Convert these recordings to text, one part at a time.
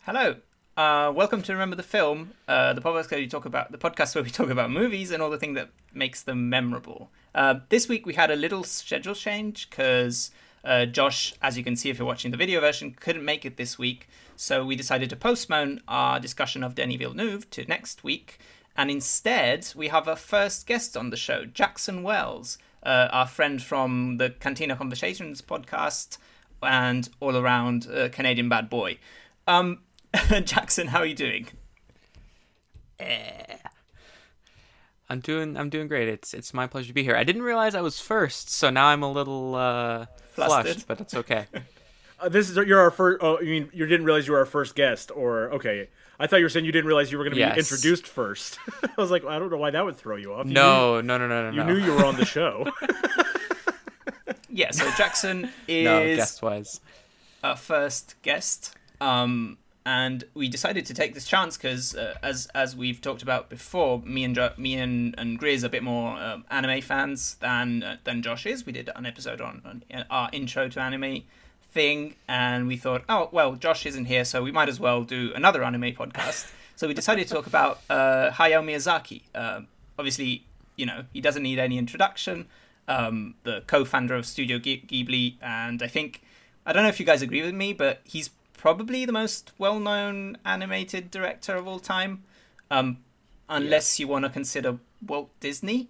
Hello. Welcome to Remember the Film, the podcast where we talk about movies and all the things that makes them memorable. This week we had a little schedule change because Josh, as you can see if you're watching the video version, couldn't make it this week. So we decided to postpone our discussion of Denis Villeneuve to next week. And instead, we have a first guest on the show, Jackson Wells, our friend from the Cantina Conversations podcast and all around Canadian bad boy. Jackson, how are you doing? I'm doing great. It's my pleasure to be here. I didn't realize I was first, so now I'm a little flushed, but it's okay. You're our first. Oh, you mean you didn't realize you were our first guest, or okay? I thought you were saying you didn't realize you were going to be introduced first. I was like, I don't know why that would throw you off. No. You knew you were on the show. Yeah. So Jackson is guest-wise our first guest. And we decided to take this chance because, as we've talked about before, me and Grizz are a bit more anime fans than Josh is. We did an episode on our intro to anime thing, and we thought, oh well, Josh isn't here, so we might as well do another anime podcast. So we decided to talk about Hayao Miyazaki. Obviously, he doesn't need any introduction. The co-founder of Studio Ghibli, and I don't know if you guys agree with me, but he's probably the most well-known animated director of all time, unless you want to consider Walt Disney.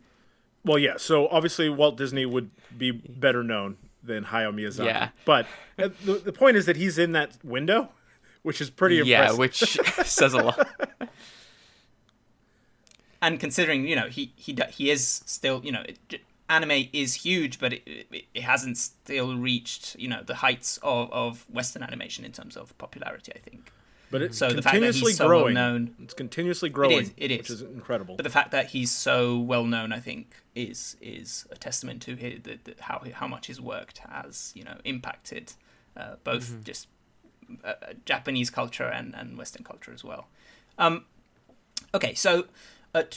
Well, yeah. So obviously Walt Disney would be better known than Hayao Miyazaki. Yeah. But the point is that he's in that window, which is pretty impressive. Yeah, which says a lot. And considering, he is still, anime is huge, but it hasn't still reached, the heights of Western animation in terms of popularity, I think. But it's so continuously growing. It's continuously growing. It is. Which is incredible. But the fact that he's so well known, I think, is a testament to how much his work has, impacted both just Japanese culture and Western culture as well. Okay, so.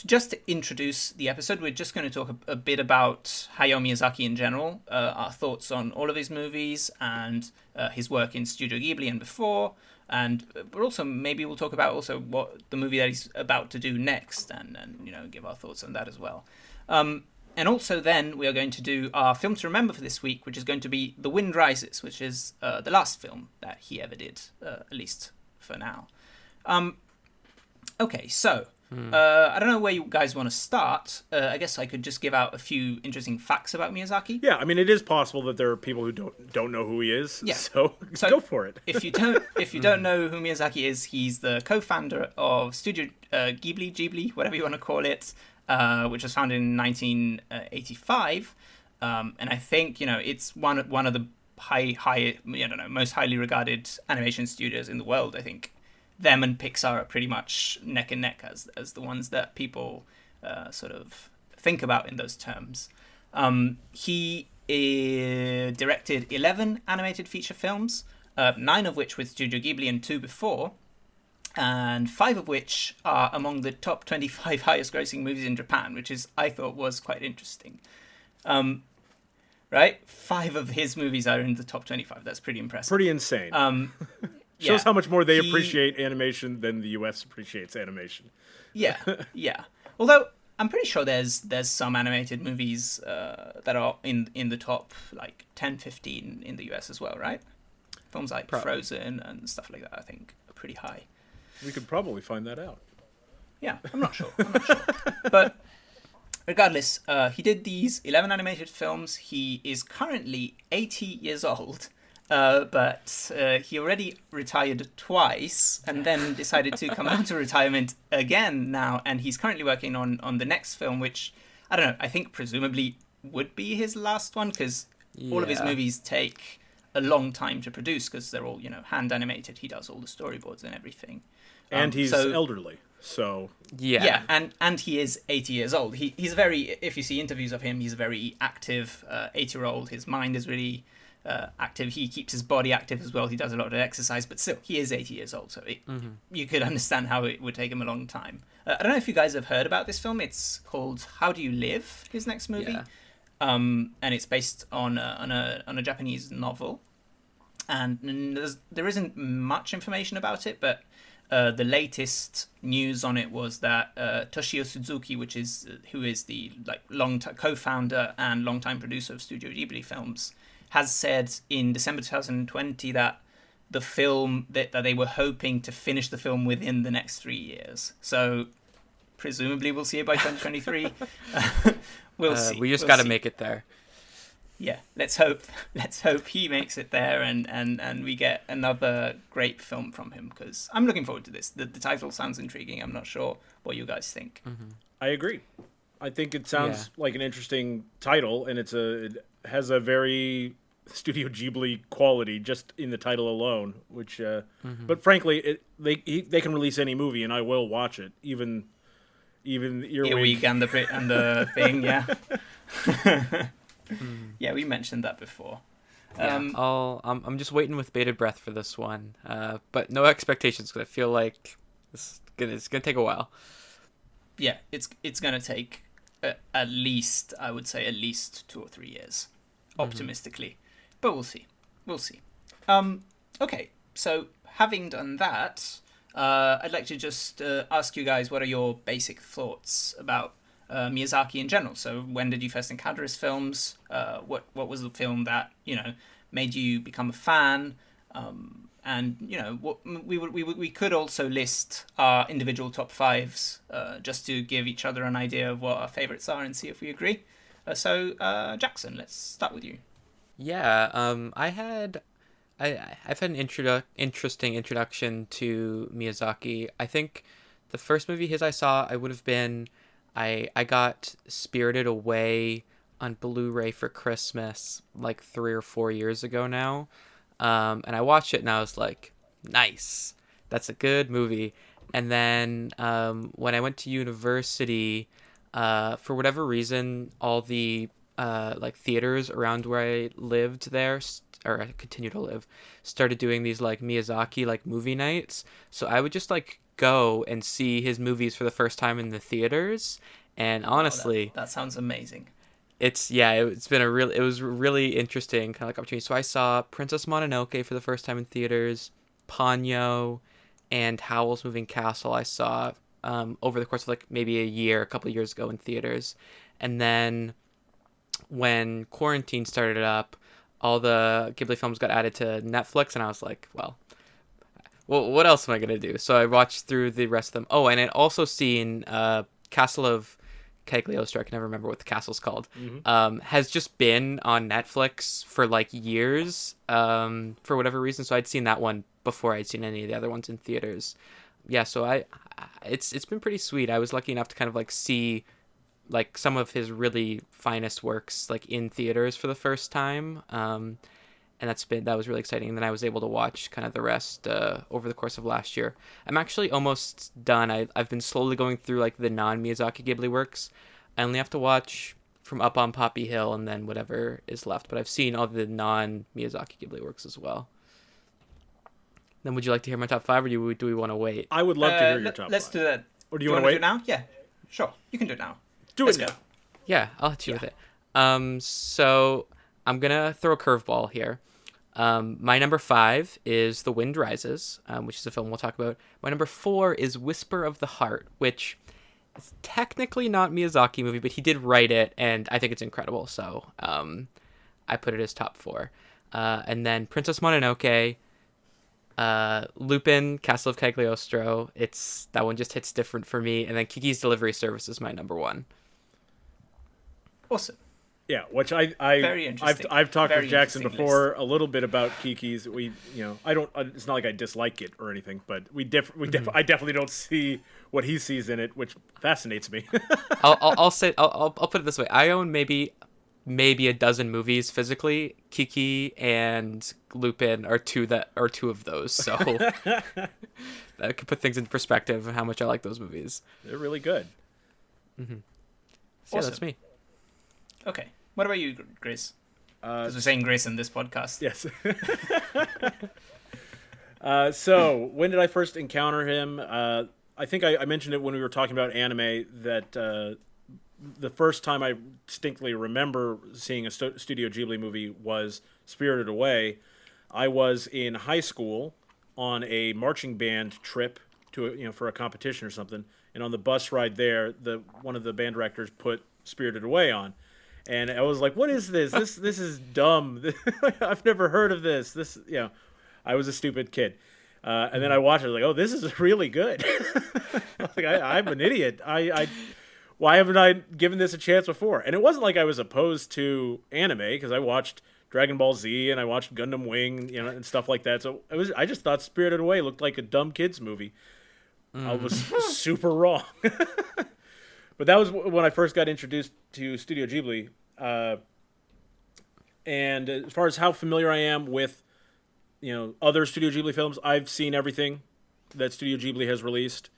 Just to introduce the episode, we're just going to talk a bit about Hayao Miyazaki in general, our thoughts on all of his movies and his work in Studio Ghibli and before, but also maybe we'll talk about also what the movie that he's about to do next and give our thoughts on that as well. And also then we are going to do our film to remember for this week, which is going to be The Wind Rises, which is the last film that he ever did, at least for now. Okay, so... I don't know where you guys want to start. I guess I could just give out a few interesting facts about Miyazaki. Yeah, I mean, it is possible that there are people who don't know who he is. Yeah. So go for it. If you don't know who Miyazaki is, he's the co-founder of Studio Ghibli, whatever you want to call it, which was founded in 1985. And I think it's one of the most highly regarded animation studios in the world. I think. Them and Pixar are pretty much neck and neck as the ones that people sort of think about in those terms. He directed 11 animated feature films, 9 of which with Studio Ghibli and 2 before, and 5 of which are among the top 25 highest grossing movies in Japan, which I thought was quite interesting. Right? 5 of his movies are in the top 25. That's pretty impressive. Pretty insane. Shows how much more they appreciate animation than the US appreciates animation. Yeah. Although I'm pretty sure there's some animated movies that are in the top like 10, 15 in the US as well, right? Films like Frozen and stuff like that, I think, are pretty high. We could probably find that out. Yeah, I'm not sure. But regardless, he did these 11 animated films. He is currently 80 years old. But he already retired twice and then decided to come out of retirement again now. And he's currently working on the next film, which, I don't know, I think presumably would be his last one because all of his movies take a long time to produce because they're all, hand animated. He does all the storyboards and everything. And he's elderly. So yeah, and he is 80 years old. He's very, if you see interviews of him, he's a very active 8-year-old. His mind is really... active. He keeps his body active as well. He does a lot of exercise, but still, he is 80 years old, so you could understand how it would take him a long time. I don't know if you guys have heard about this film. It's called How Do You Live, his next movie. And it's based on a Japanese novel. and there isn't much information about it, but the latest news on it was that Toshio Suzuki, who is the co-founder and longtime producer of Studio Ghibli films, has said in December 2020 that the film that they were hoping to finish the film within the next 3 years. So presumably we'll see it by 2023. We'll see. We just got to make it there. Yeah, let's hope he makes it there, and we get another great film from him, because I'm looking forward to this. The title sounds intriguing. I'm not sure what you guys think. Mm-hmm. I agree. I think it sounds like an interesting title, and it has a very Studio Ghibli quality just in the title alone. Which, but frankly, they can release any movie, and I will watch it, even Earwig and the thing. Yeah. Yeah, we mentioned that before. I'm just waiting with bated breath for this one, but no expectations, because I feel like it's gonna take a while. Yeah, it's gonna take at least 2 or 3 years, optimistically, but we'll see. Okay, so having done that, I'd like to just ask you guys, what are your basic thoughts about Miyazaki in general? So when did you first encounter his films? What was the film that made you become a fan? And what we could also list our individual top fives, just to give each other an idea of what our favorites are and see if we agree. So Jackson, let's start with you. Yeah, I've had an interesting introduction to Miyazaki. I think the first movie I saw, I would have been. I got Spirited Away on Blu-ray for Christmas like 3 or 4 years ago now. And I watched it and I was like, nice. That's a good movie. And then when I went to university, for whatever reason, all the theaters around where I lived there, or I continue to live, started doing these Miyazaki movie nights. So I would just go and see his movies for the first time in the theaters, and honestly, that sounds amazing. It was a really interesting kind of opportunity. So I saw Princess Mononoke for the first time in theaters, Ponyo, and Howl's Moving Castle I saw over the course of maybe a couple of years ago in theaters. And then when quarantine started up, all the Ghibli films got added to Netflix, and I was like, well, what else am I going to do? So I watched through the rest of them. Oh, and I'd also seen Castle of Cagliostro. I can never remember what the castle's called. Mm-hmm. Has just been on Netflix for years for whatever reason. So I'd seen that one before I'd seen any of the other ones in theaters. Yeah, so it's been pretty sweet. I was lucky enough to kind of see some of his really finest works in theaters for the first time. And that was really exciting. And then I was able to watch kind of the rest over the course of last year. I'm actually almost done. I've been slowly going through the non-Miyazaki Ghibli works. I only have to watch From Up on Poppy Hill and then whatever is left. But I've seen all the non-Miyazaki Ghibli works as well. Then would you like to hear my top five, or do we want to wait? I would love to hear your top let's five. Do that. Or do you want to wait? Do it now? Yeah, sure. You can do it now. Let's go. Yeah, I'll hit you with it. So I'm going to throw a curveball here. My number 5 is The Wind Rises, which is a film we'll talk about. My number 4 is Whisper of the Heart, which is technically not a Miyazaki movie, but he did write it, and I think it's incredible. So I put it as top 4. And then Princess Mononoke, Lupin, Castle of Cagliostro. That one just hits different for me. And then Kiki's Delivery Service is my number 1. Awesome. Yeah, which very interesting. I've talked very with Jackson before list. a little bit about Kiki's. I don't. It's not like I dislike it or anything, but I definitely don't see what he sees in it, which fascinates me. I'll put it this way: I own maybe a dozen movies physically. Kiki and Lupin are two of those, so that could put things in perspective of how much I like those movies. They're really good. Mm-hmm. Awesome. So yeah, that's me. Okay. What about you, Grizz? Because we're saying Grizz in this podcast. Yes. So, when did I first encounter him? I think I mentioned it when we were talking about anime, that the first time I distinctly remember seeing a Studio Ghibli movie was Spirited Away. I was in high school on a marching band trip for a competition or something, and on the bus ride there, one of the band directors put Spirited Away on, and I was like, "What is this? This is dumb. I've never heard of this. I was a stupid kid." And then I watched it, like, oh, this is really good. I'm an idiot. Why haven't I given this a chance before? And it wasn't like I was opposed to anime, because I watched Dragon Ball Z and I watched Gundam Wing, and stuff like that. So I just thought Spirited Away looked like a dumb kids movie. I was super wrong. But that was when I first got introduced to Studio Ghibli. And as far as how familiar I am with other Studio Ghibli films, I've seen everything that Studio Ghibli has released,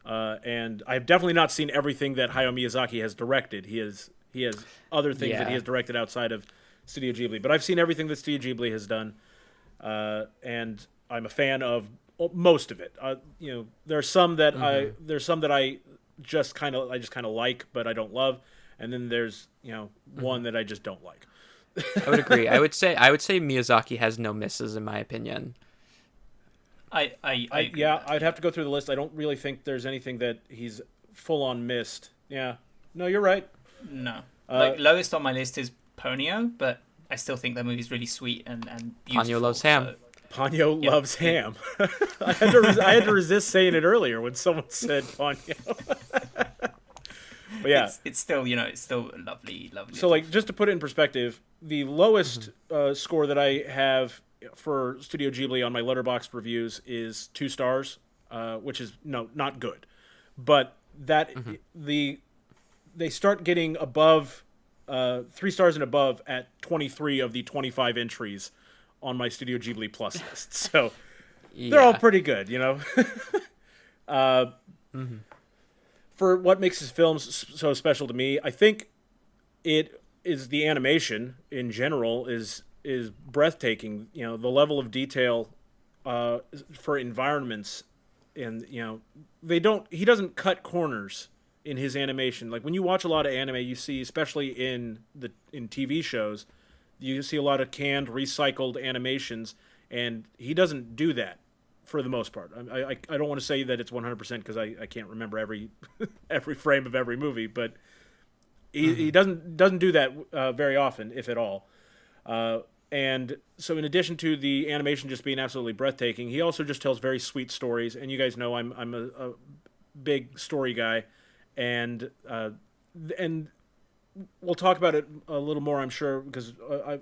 and I've definitely not seen everything that Hayao Miyazaki has directed. He has other things that he has directed outside of Studio Ghibli, but I've seen everything that Studio Ghibli has done, and I'm a fan of most of it. There's some that I just kind of like, but I don't love, and then there's one that I just don't like. I would agree. I would say Miyazaki has no misses, in my opinion. I'd have to go through the list. I don't really think there's anything that he's full on missed. Yeah, no, you're right. No, lowest on my list is Ponyo, but I still think that movie's really sweet and beautiful. Ponyo loves ham. So... Ponyo loves ham. I had to resist saying it earlier when someone said Ponyo. But yeah, it's still lovely. So like, just to put it in perspective, the lowest score that I have for Studio Ghibli on my Letterboxd reviews is 2 stars, which is not good. But that they start getting above 3 stars and above at 23 of the 25 entries on my Studio Ghibli Plus list. So they're all pretty good, For what makes his films so special to me, I think it is the animation in general is breathtaking. The level of detail for environments, and he doesn't cut corners in his animation. Like when you watch a lot of anime, you see, especially in TV shows, you see a lot of canned, recycled animations, and he doesn't do that for the most part. I don't want to say that it's 100% because I can't remember every frame of every movie, but he doesn't do that very often, if at all. And so in addition to the animation just being absolutely breathtaking, he also just tells very sweet stories. And you guys know I'm a big story guy, and we'll talk about it a little more, I'm sure, because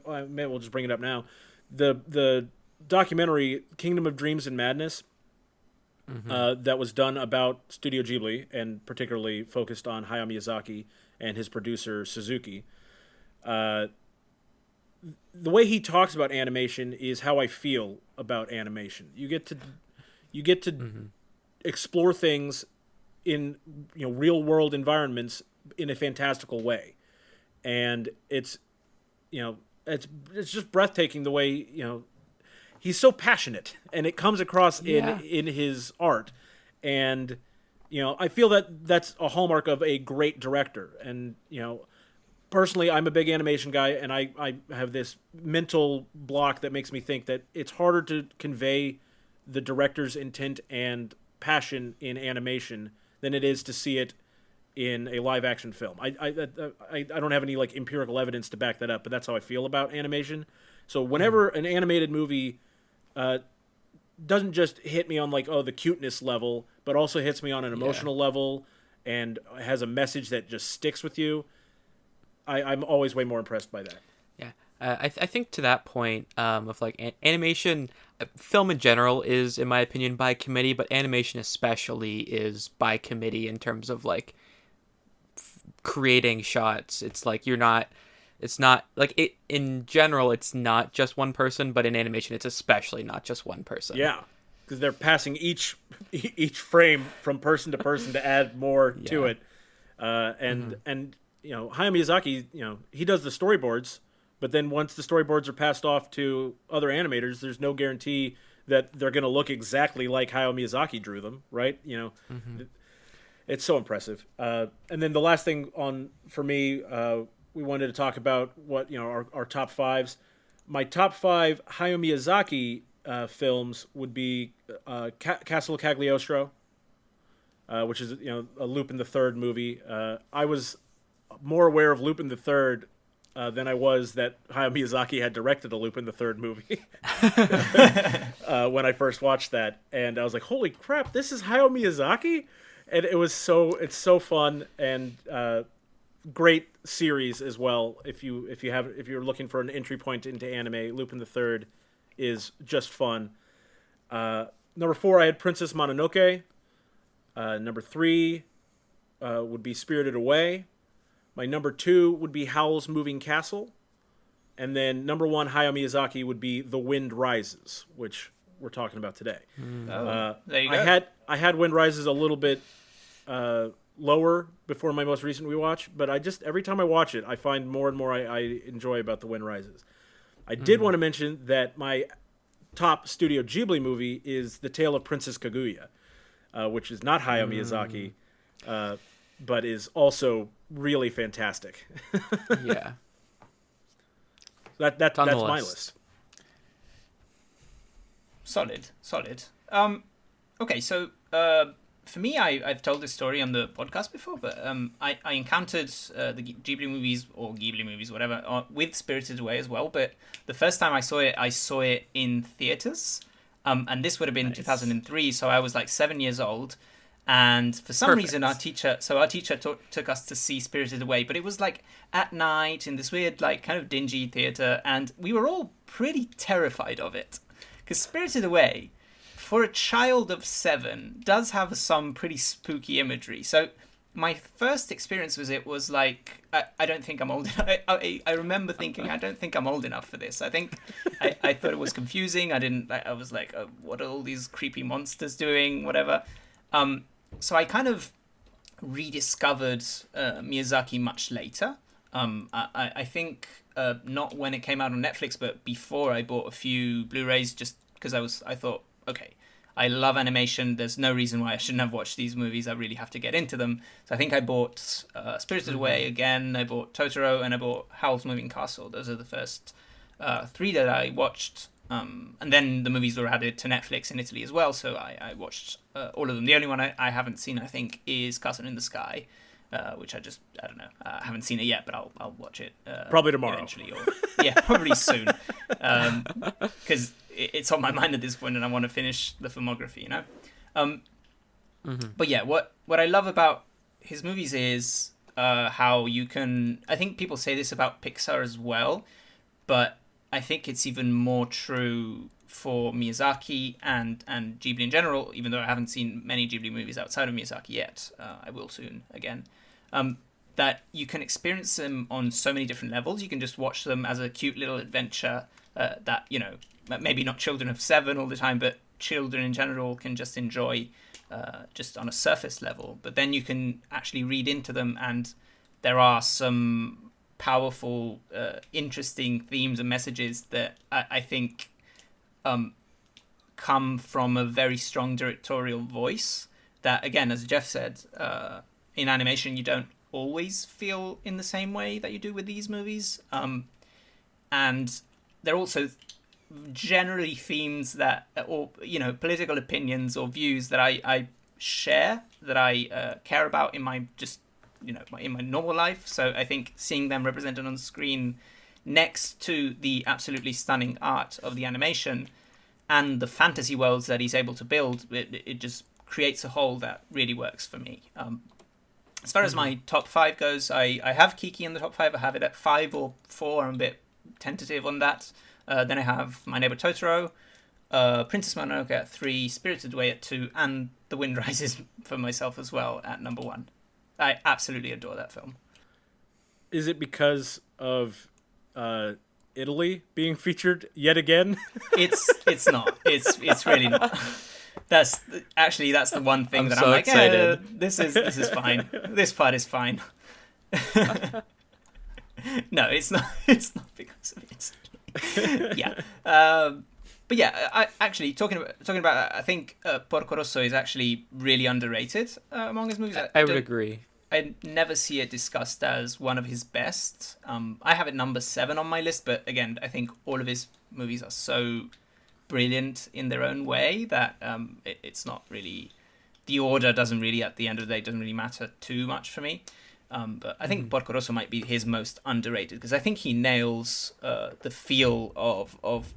I may well just bring it up now. The documentary Kingdom of Dreams and Madness that was done about Studio Ghibli, and particularly focused on Hayao Miyazaki and his producer Suzuki. The way he talks about animation is how I feel about animation. You get to explore things in real world environments in a fantastical way, and it's just breathtaking the way he's so passionate, and it comes across in his art, and I feel that that's a hallmark of a great director. And personally, I'm a big animation guy, and I have this mental block that makes me think that it's harder to convey the director's intent and passion in animation than it is to see it in a live action film. I don't have any empirical evidence to back that up, but that's how I feel about animation. So whenever an animated movie doesn't just hit me on the cuteness level, but also hits me on an emotional level and has a message that just sticks with you, I'm always way more impressed by that. Yeah, I think to that point of animation, film in general is, in my opinion, by committee, but animation especially is by committee in terms of creating shots. It's it's not in general, it's not just one person, but in animation, it's especially not just one person. Yeah, because they're passing each frame from person to person to add more to it, and Hayao Miyazaki, he does the storyboards, but then once the storyboards are passed off to other animators, there's no guarantee that they're going to look exactly like Hayao Miyazaki drew them, right? It's so impressive. And then the last thing for me, we wanted to talk about what our top fives. My top 5 Hayao Miyazaki films would be Castle Cagliostro, which is a Lupin the Third movie. I was more aware of Lupin the Third than I was that Hayao Miyazaki had directed a Lupin the Third movie when I first watched that, and I was like, "Holy crap! This is Hayao Miyazaki!" And it's so fun and great series as well. If you're looking for an entry point into anime, Lupin the Third is just fun. Number 4, I had Princess Mononoke. Number 3 would be Spirited Away. My number 2 would be Howl's Moving Castle. And then number 1, Hayao Miyazaki, would be The Wind Rises, which we're talking about today. There you go. I had Wind Rises a little bit lower before my most recent rewatch, but every time I watch it, I find more and more I enjoy about The Wind Rises. I did want to mention that my top Studio Ghibli movie is The Tale of Princess Kaguya, which is not Hayao Miyazaki, but is also really fantastic. Yeah. That's my list. Solid. Okay, so for me, I've told this story on the podcast before, but I encountered the Ghibli movies, whatever, with Spirited Away as well. But the first time I saw it in theaters, and this would have been 2003, so I was like 7 years old. And for some reason, our teacher took us to see Spirited Away, but it was like at night in this weird, like kind of dingy theater, and we were all pretty terrified of it, because Spirited Away, for a child of 7, does have some pretty spooky imagery. So my first experience with it was like, I don't think I'm old enough. I remember thinking, I don't think I'm old enough for this. I think I thought it was confusing. I was like, what are all these creepy monsters doing? Whatever. So I kind of rediscovered Miyazaki much later. I think not when it came out on Netflix, but before I bought a few Blu-rays, just because I thought, okay, I love animation. There's no reason why I shouldn't have watched these movies. I really have to get into them. So I think I bought Spirited Away again. I bought Totoro, and I bought Howl's Moving Castle. Those are the first 3 that I watched. And then the movies were added to Netflix in Italy as well, so I watched all of them. The only one I haven't seen, I think, is Castle in the Sky, which I don't know. I haven't seen it yet, but I'll watch it probably tomorrow. Eventually, probably soon, because it's on my mind at this point, and I want to finish the filmography, But yeah, what I love about his movies is how you can. I think people say this about Pixar as well, but I think it's even more true for Miyazaki and Ghibli in general, even though I haven't seen many Ghibli movies outside of Miyazaki yet. I will soon again. That you can experience them on so many different levels. You can just watch them as a cute little adventure that, maybe not children of 7 all the time, but children in general can just enjoy just on a surface level. But then you can actually read into them, and there are some powerful, interesting themes and messages that I think come from a very strong directorial voice that, again, as Jeff said, in animation you don't always feel in the same way that you do with these movies. And they're also generally themes that, or political opinions or views that I share, that I care about in my in my normal life. So I think seeing them represented on the screen next to the absolutely stunning art of the animation and the fantasy worlds that he's able to build, it just creates a whole that really works for me. As far as my top 5 goes, I have Kiki in the top 5. I have it at 5 or 4. I'm a bit tentative on that. Then I have My Neighbor Totoro, Princess Mononoke at 3, Spirited Away at 2, and The Wind Rises for myself as well at number 1. I absolutely adore that film. Is it because of Italy being featured yet again? It's not. It's really not. That's the one thing that so I'm like, excited. This is fine. This part is fine. No, it's not. It's not because of it. Yeah. But yeah, I actually talking about I think Porco Rosso is actually really underrated among his movies. I would agree. I never see it discussed as one of his best. I have it number 7 on my list, but again, I think all of his movies are so brilliant in their own way that it's not really, the order doesn't really, at the end of the day, doesn't really matter too much for me. But I think Porco Rosso might be his most underrated, because I think he nails the feel of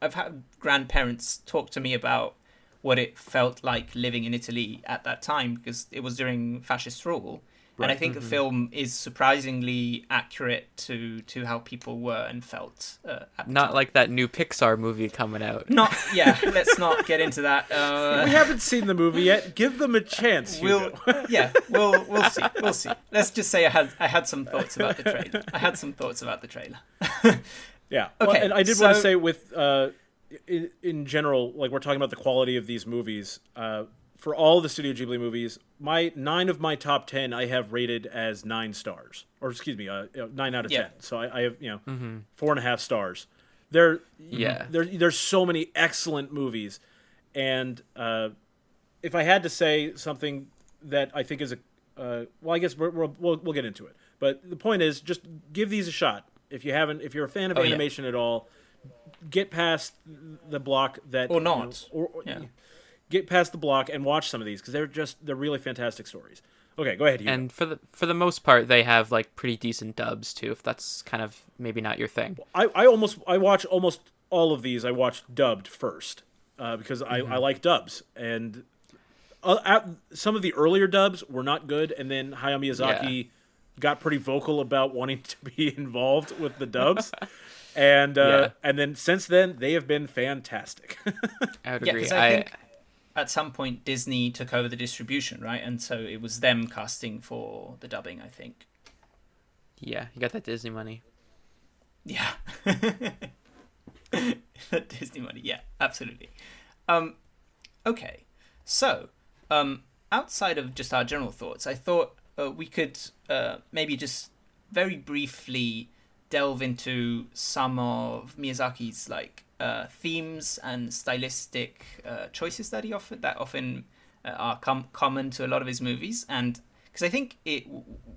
I've had grandparents talk to me about what it felt like living in Italy at that time, because it was during fascist rule. Right. And I think the film is surprisingly accurate to how people were and felt. Not like that new Pixar movie coming out. Let's not get into that. We haven't seen the movie yet. Give them a chance. We'll see. We'll see. Let's just say I had some thoughts about the trailer. Yeah. Well, okay. And I did want to say with in general, like, we're talking about the quality of these movies. For all the Studio Ghibli movies, 9 of my top 10 I have rated as 9 stars, or excuse me, 9 out of 10. So I have 4.5 stars. There's so many excellent movies, and if I had to say something that I think is I guess we'll get into it. But the point is, just give these a shot. If you're a fan of animation at all, get past the block that or not. Get past the block and watch some of these, because they're really fantastic stories. Okay, go ahead, Hugo. And for the most part, they have like pretty decent dubs too, if that's kind of maybe not your thing. I watch almost all of these. I watch dubbed first because I like dubs, and some of the earlier dubs were not good, and then Hayao Miyazaki got pretty vocal about wanting to be involved with the dubs. And then since then, they have been fantastic. I would agree. I think at some point Disney took over the distribution, right? And so it was them casting for the dubbing, I think. Yeah, you got that Disney money. Yeah. Disney money, yeah, absolutely. Okay, so outside of just our general thoughts, I thought we could maybe just very briefly delve into some of Miyazaki's themes and stylistic choices that often are common to a lot of his movies, and because I think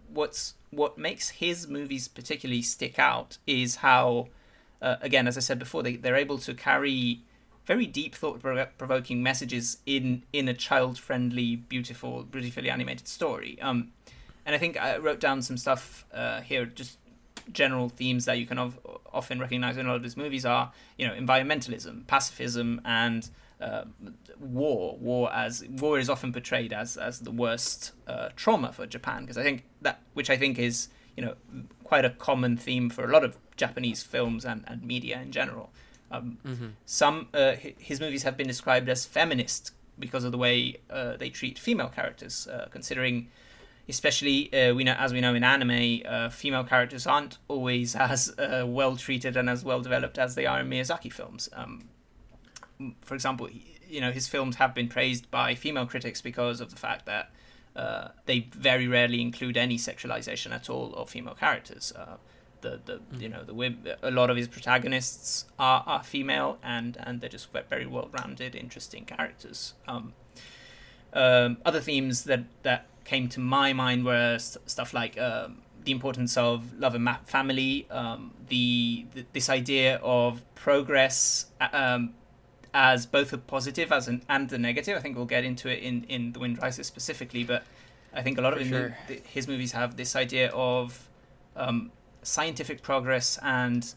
what makes his movies particularly stick out is how again, as I said before, they're able to carry very deep, thought-provoking messages in a child-friendly, beautiful, beautifully animated story. And I think I wrote down some stuff here, just general themes that you can often recognize in a lot of his movies are, environmentalism, pacifism, and war. War is often portrayed as the worst trauma for Japan, because I think is quite a common theme for a lot of Japanese films and media in general. Some his movies have been described as feminist because of the way they treat female characters, considering, especially as we know in anime, female characters aren't always as well treated and as well developed as they are in Miyazaki films. For example, his films have been praised by female critics because of the fact that they very rarely include any sexualization at all of female characters. A lot of his protagonists are female, and they're just very well-rounded, interesting characters. Other themes that came to my mind were stuff like the importance of love and family, this idea of progress as both a positive and the negative. I think we'll get into it in The Wind Rises specifically, but I think a lot of his movies have this idea of scientific progress and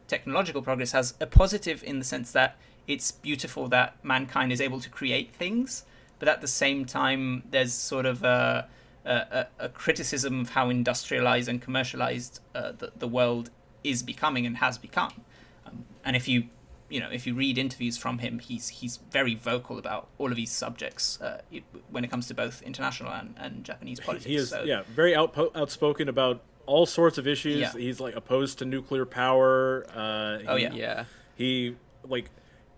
technological progress as a positive, in the sense that it's beautiful that mankind is able to create things, but at the same time there's sort of a criticism of how industrialized and commercialized the world is becoming and has become. And if you read interviews from him, he's very vocal about all of these subjects when it comes to both international and Japanese politics. He is very outspoken about all sorts of issues. Yeah. He's opposed to nuclear power. He's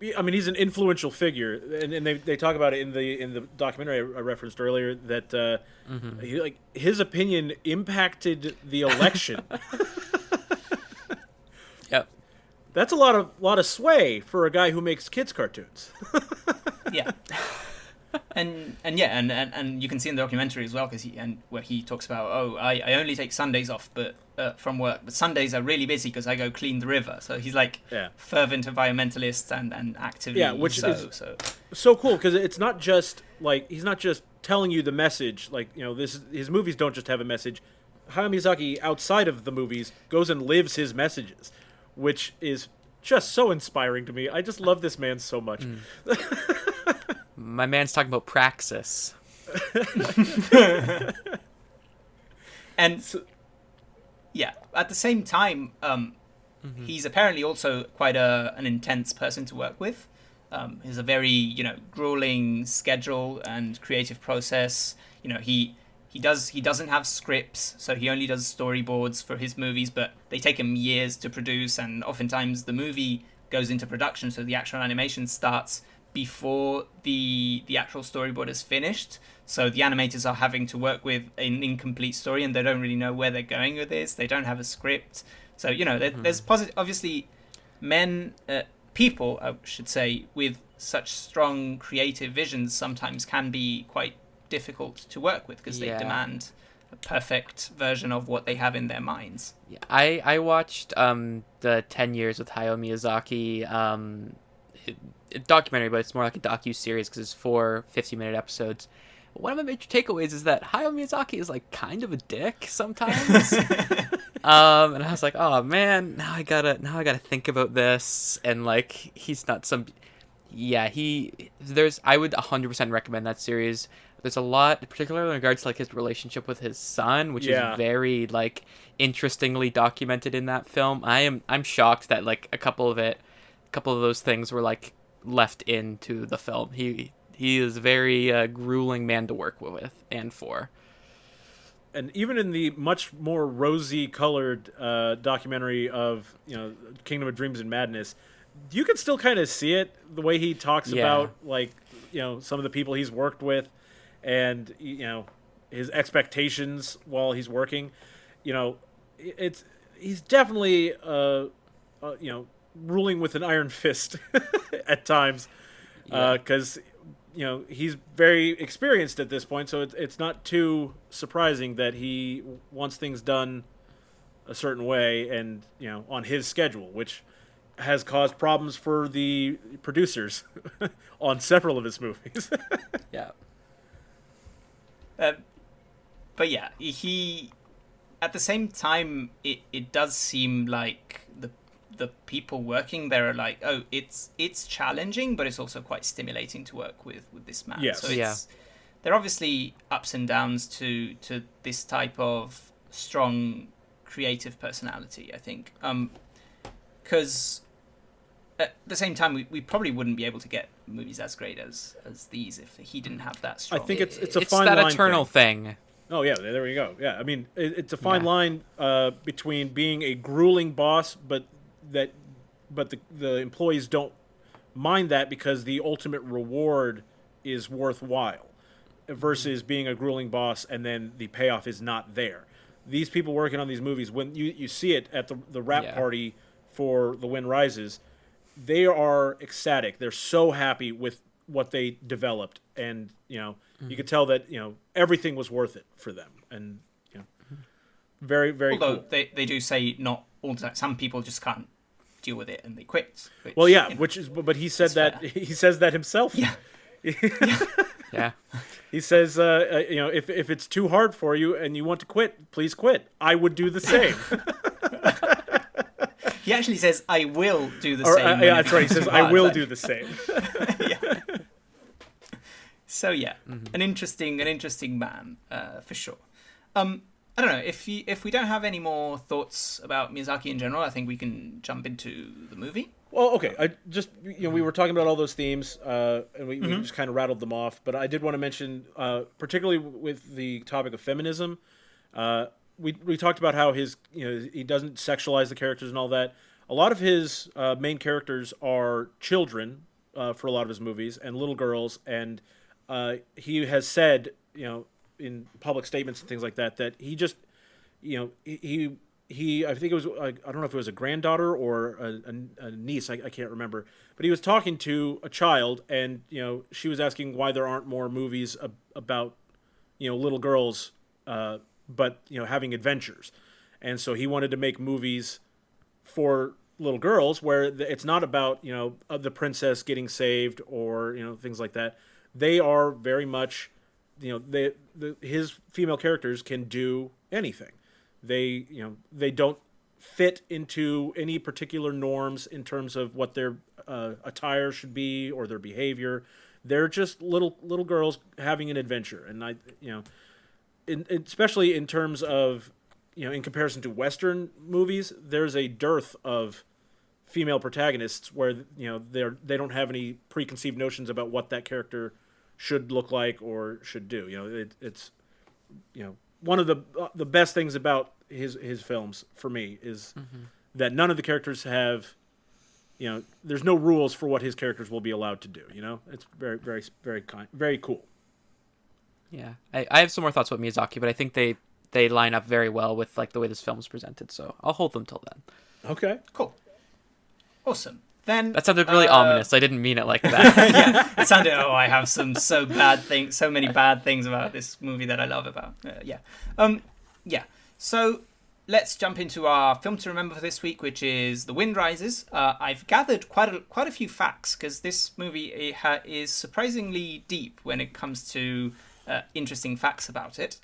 an influential figure, and they talk about it in the documentary I referenced earlier, that his opinion impacted the election. Yep. That's a lot of sway for a guy who makes kids cartoons. Yeah. And you can see in the documentary as well, where he talks about, I only take Sundays off, but from work, but Sundays are really busy because I go clean the river. So he's like fervent environmentalist and actively is so cool, because it's not just like he's not just telling you the message, like his movies don't just have a message. Hayao Miyazaki, outside of the movies, goes and lives his messages, which is just so inspiring to me. I just love this man so much. My man's talking about praxis. And at the same time, he's apparently also quite an intense person to work with. He's a very, grueling schedule and creative process. He doesn't have scripts, so he only does storyboards for his movies, but they take him years to produce, and oftentimes the movie goes into production, so the actual animation starts before the actual storyboard is finished. So the animators are having to work with an incomplete story, and they don't really know where they're going with this. They don't have a script. So, there's obviously people, I should say, with such strong creative visions sometimes can be quite difficult to work with because they demand a perfect version of what they have in their minds. Yeah, I watched the 10 Years with Hayao Miyazaki documentary, but it's more like a docu-series because it's 4 50-minute episodes. One of my major takeaways is that Hayao Miyazaki is like kind of a dick sometimes. And I was like, oh man, now I gotta think about this, and like he's not some I would 100% recommend that series. There's a lot, particularly in regards to like his relationship with his son, which is very like interestingly documented in that film. I'm shocked that like a couple of those things were like left into the film. He is a very grueling man to work with and for. And even in the much more rosy colored documentary of Kingdom of Dreams and Madness, you can still kind of see it, the way he talks about like some of the people he's worked with, and his expectations while he's working. He's definitely ruling with an iron fist at times, because he's very experienced at this point, so it's not too surprising that he wants things done a certain way and on his schedule, which has caused problems for the producers on several of his movies. But he at the same time it does seem like the people working there are like, oh, it's challenging, but it's also quite stimulating to work with this man. Yes. So there are obviously ups and downs to this type of strong creative personality, I think. Because at the same time, we probably wouldn't be able to get movies as great as these if he didn't have that strong. I think it's a fine line. It's that eternal thing. Oh yeah, there we go. Yeah, I mean it's a fine line between being a grueling boss, but the employees don't mind that because the ultimate reward is worthwhile, versus being a grueling boss and then the payoff is not there. These people working on these movies, when you see it at the wrap party for The Wind Rises, they are ecstatic. They're so happy with what they developed, and you could tell that everything was worth it for them, and very, very Although cool. they do say not all the time. Some people just can't deal with it and they quit. Which, but he said that fair. He says that himself. Yeah. Yeah. He says, if it's too hard for you and you want to quit, please quit. I would do the same. He actually says, "I will do the same." Yeah, that's right. He says, "I will do the same." So an interesting man, for sure. I don't know if we don't have any more thoughts about Miyazaki in general. I think we can jump into the movie. Well, okay. I just we were talking about all those themes, and we just kind of rattled them off. But I did want to mention, particularly with the topic of feminism, we talked about how his he doesn't sexualize the characters and all that. A lot of his main characters are children for a lot of his movies, and little girls, and he has said in public statements and things like that he just he I think it was, I don't know if it was a granddaughter or a niece, I can't remember, but he was talking to a child, and she was asking why there aren't more movies about little girls, but having adventures, and so he wanted to make movies for little girls where it's not about the princess getting saved or things like that. They are very much his female characters can do anything. They don't fit into any particular norms in terms of what their attire should be or their behavior. They're just little girls having an adventure, and especially in terms of in comparison to Western movies, there's a dearth of female protagonists where they don't have any preconceived notions about what that character should look like or should do. It's one of the best things about his films for me is that none of the characters have there's no rules for what his characters will be allowed to do. It's very very very cool. Yeah, I have some more thoughts about Miyazaki, but I think they line up very well with like the way this film is presented, so I'll hold them till then. Okay, cool, awesome. Then that sounded really ominous. I didn't mean it like that. Yeah, it sounded. Oh, I have so many bad things about this movie that I love about. Yeah. So let's jump into our film to remember for this week, which is The Wind Rises. I've gathered quite a few facts because this movie is surprisingly deep when it comes to interesting facts about it.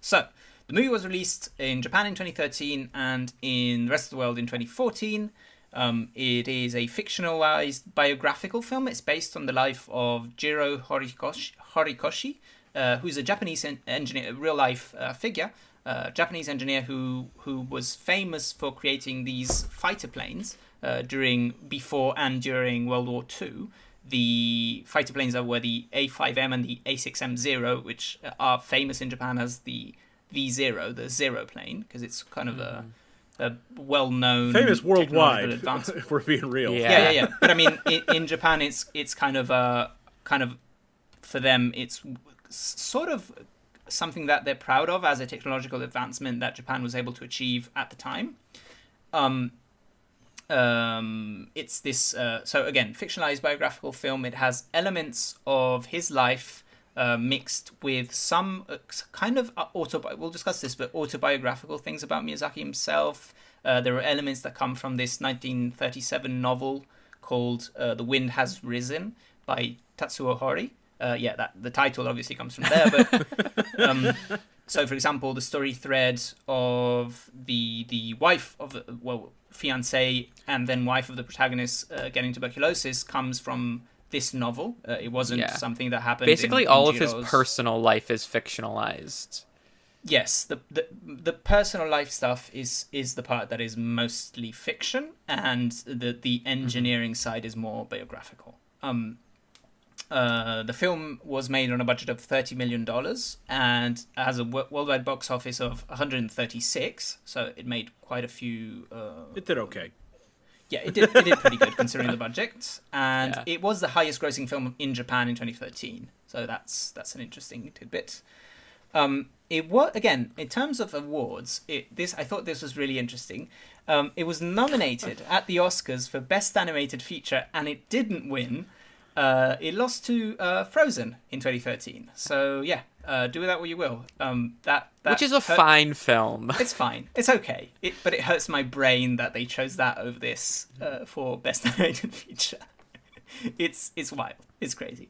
So the movie was released in Japan in 2013 and in the rest of the world in 2014. It is a fictionalized biographical film. It's based on the life of Jiro Horikoshi, who's a Japanese engineer, a real-life figure, Japanese engineer who was famous for creating these fighter planes before and during World War II. The fighter planes were the A5M and the A6M0, which are famous in Japan as the V0, the zero plane, because it's kind of a well-known, famous worldwide. If we're being real, yeah. But I mean, in Japan, it's kind of for them, it's sort of something that they're proud of as a technological advancement that Japan was able to achieve at the time. It's this so again, fictionalized biographical film. It has elements of his life mixed with some kind of we'll discuss this, but autobiographical things about Miyazaki himself. There are elements that come from this 1937 novel called The Wind Has Risen by Tatsuo Hori. The title obviously comes from there, but so for example, the story thread of the wife of fiancé and then wife of the protagonist getting tuberculosis comes from this novel. It wasn't something that happened. Basically, all of his personal life is fictionalized. Yes, the personal life stuff is the part that is mostly fiction, and the engineering side is more biographical. The film was made on a budget of $30 million and has a worldwide box office of 136. So it made quite a few. It did okay. Yeah, it did pretty good considering the budget, and it was the highest grossing film in Japan in 2013. So that's an interesting tidbit. It was, again, in terms of awards, I thought this was really interesting. It was nominated at the Oscars for Best Animated Feature, and it didn't win. It lost to Frozen in 2013. So yeah, do with that what you will. Which is a fine film. It's fine. It's okay. But it hurts my brain that they chose that over this for Best Animated Feature. It's wild. It's crazy.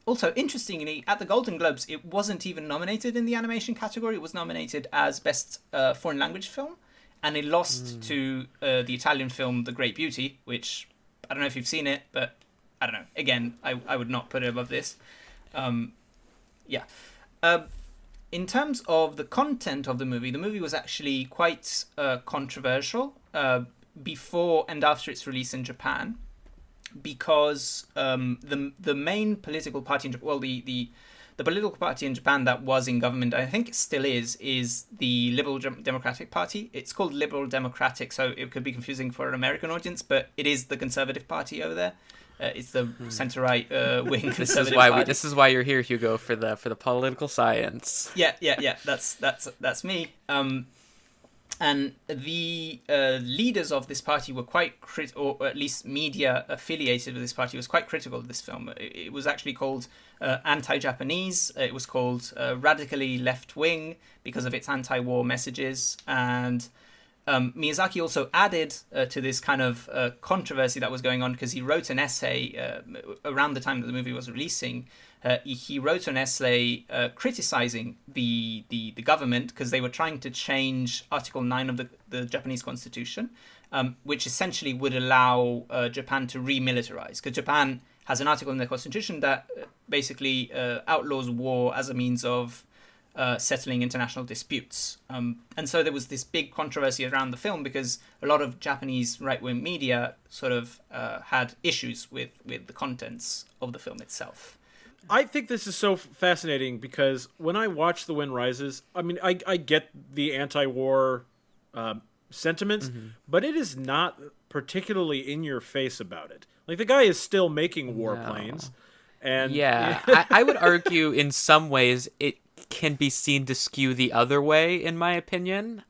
Also, interestingly, at the Golden Globes, it wasn't even nominated in the animation category. It was nominated as Best Foreign Language Film, and it lost to the Italian film The Great Beauty, which I don't know if you've seen it, but I don't know. Again, I would not put it above this. In terms of the content of the movie was actually quite controversial before and after its release in Japan, because the main political party in Japan, the political party in Japan that was in government, I think it still is the Liberal Democratic Party. It's called Liberal Democratic, so it could be confusing for an American audience, but it is the Conservative Party over there. It's the centre-right wing Conservative Party. This is why you're here, Hugo, for the political science. Yeah. That's me. And the leaders of this party were quite or at least media affiliated with this party was quite critical of this film. It was actually called anti-Japanese. It was called radically left-wing because of its anti-war messages. And Miyazaki also added to this kind of controversy that was going on, because he wrote an essay around the time that the movie was releasing. He wrote an essay criticizing the government because they were trying to change Article 9 of the Japanese constitution, which essentially would allow Japan to remilitarize. Because Japan has an article in their constitution that basically outlaws war as a means of settling international disputes. And so there was this big controversy around the film because a lot of Japanese right-wing media sort of had issues with the contents of the film itself. I think this is so fascinating because when I watch The Wind Rises, I mean, I get the anti-war sentiments, but it is not particularly in your face about it. Like, the guy is still making warplanes. And yeah, I would argue in some ways it can be seen to skew the other way, in my opinion.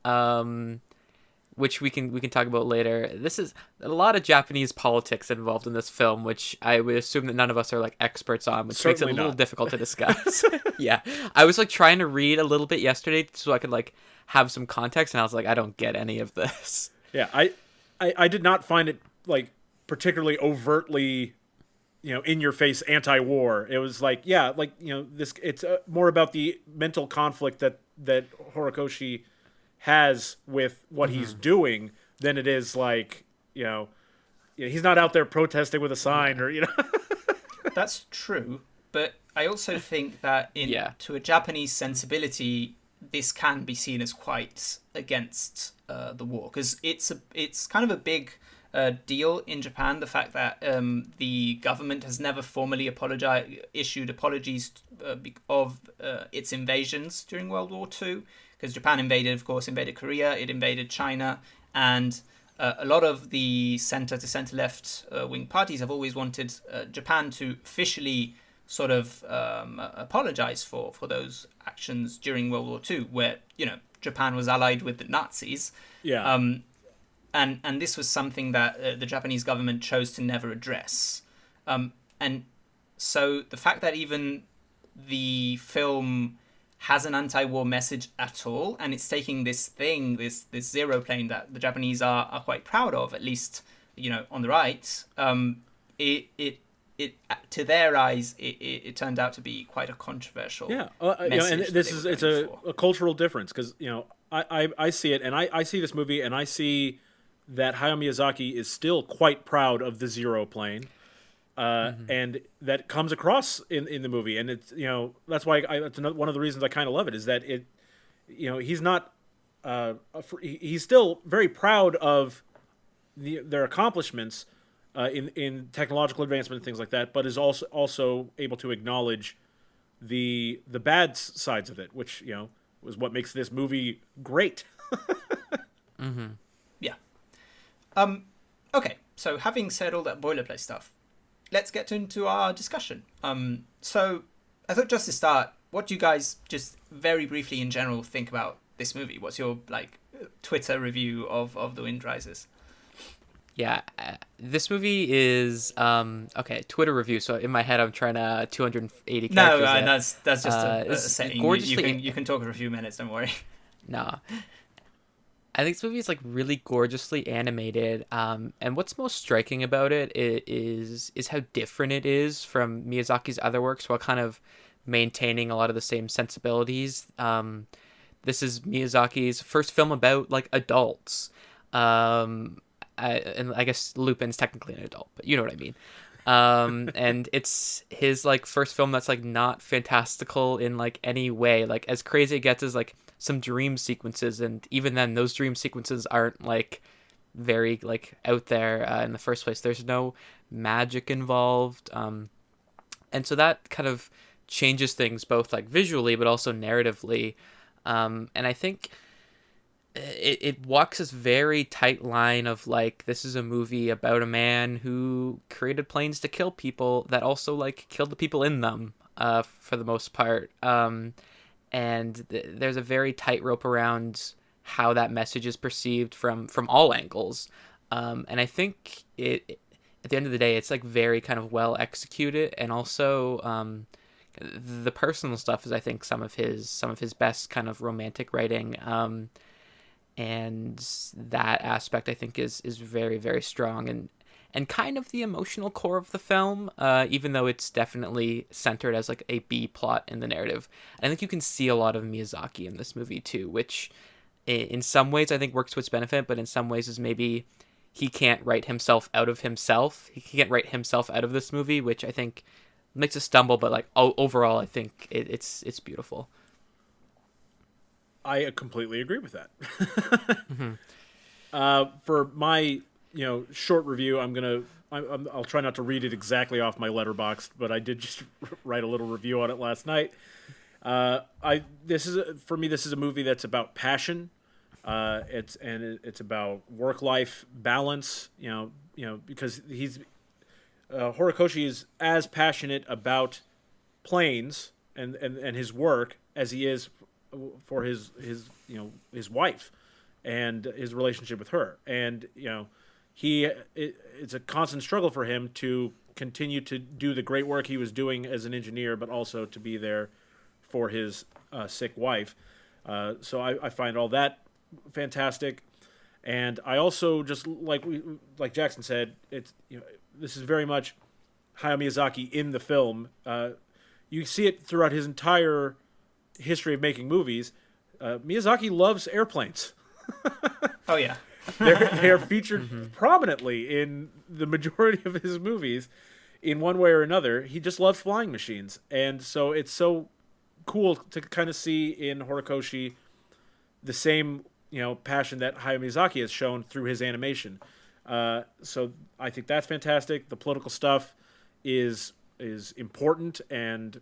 Which we can talk about later. This is a lot of Japanese politics involved in this film, which I would assume that none of us are like experts on, which Certainly makes it a little not. difficult to discuss. Yeah, I was like trying to read a little bit yesterday so I could like have some context, and I was like, I don't get any of this. Yeah, I did not find it like particularly overtly, in your face anti-war. It was like, yeah, like, this. It's more about the mental conflict that Horikoshi has with what he's doing than it is like, he's not out there protesting with a sign or. That's true, but I also think that to a Japanese sensibility, this can be seen as quite against the war, because it's kind of a big deal in Japan, the fact that the government has never formally issued apologies of its invasions during World War II, because Japan invaded Korea, it invaded China, and a lot of the centre to centre-left wing parties have always wanted Japan to officially sort of apologise for those actions during World War II, where Japan was allied with the Nazis. Yeah. And this was something that the Japanese government chose to never address. And so the fact that even the film has an anti-war message at all, and it's taking this zero plane that the Japanese are quite proud of, at least on the right, it to their eyes it turned out to be quite a controversial message. And it's a cultural difference, because I see it, and I see this movie, and I see that Hayao Miyazaki is still quite proud of the zero plane. And that comes across in the movie, and it's that's why that's one of the reasons I kind of love it, is that it he's not he's still very proud of their accomplishments in technological advancement and things like that, but is also able to acknowledge the bad sides of it, which was what makes this movie great. Yeah. Okay, so having said all that boilerplate stuff, let's get into our discussion. So I thought, just to start, what do you guys just very briefly in general think about this movie? What's your Twitter review of The Wind Rises? Yeah, this movie is okay. Twitter review. So in my head, I'm trying to 280 characters. No, that's just a setting. Gorgeously, you can talk for a few minutes. Don't worry. Nah. I think this movie is really gorgeously animated, and what's most striking about it is how different it is from Miyazaki's other works, while kind of maintaining a lot of the same sensibilities. This is Miyazaki's first film about adults, and I guess Lupin's technically an adult, but you know what I mean. And it's his first film that's not fantastical in any way. As crazy it gets is some dream sequences, and even then those dream sequences aren't very out there in the first place. There's no magic involved, and so that kind of changes things both visually but also narratively, and I think it walks this very tight line of this is a movie about a man who created planes to kill people that also killed the people in them for the most part, and there's a very tightrope around how that message is perceived from all angles. And I think it at the end of the day, it's like very kind of well executed, and also the personal stuff is, I think, some of his best kind of romantic writing. And that aspect, I think, is very, very strong, and kind of the emotional core of the film, even though it's definitely centered as like a B plot in the narrative. I think you can see a lot of Miyazaki in this movie too, which in some ways I think works to its benefit, but in some ways is maybe he can't write himself out of himself. He can't write himself out of this movie, which I think makes a stumble, but like overall, I think it's beautiful. I completely agree with that. Mm-hmm. For my short review, I'll try not to read it exactly off my Letterboxd, but I did just write a little review on it last night. This is a movie that's about passion. It's about work-life balance. Because Horikoshi is as passionate about planes and his work as he is for his wife and his relationship with her. And it's a constant struggle for him to continue to do the great work he was doing as an engineer, but also to be there for his sick wife. So I find all that fantastic. And I also just like Jackson said, this is very much Hayao Miyazaki in the film. You see it throughout his entire history of making movies. Miyazaki loves airplanes. Oh yeah. They're featured prominently in the majority of his movies in one way or another. He just loves flying machines. And so it's so cool to kind of see in Horikoshi the same, passion that Hayao Miyazaki has shown through his animation. So I think that's fantastic. The political stuff is important and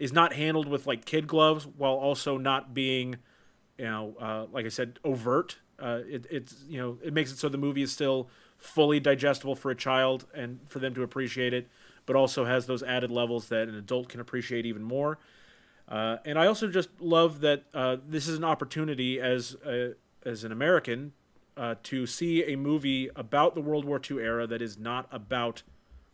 is not handled with like kid gloves, while also not being, like I said, overt. It makes it so the movie is still fully digestible for a child and for them to appreciate it, but also has those added levels that an adult can appreciate even more. And I also just love that this is an opportunity as an American to see a movie about the World War II era that is not about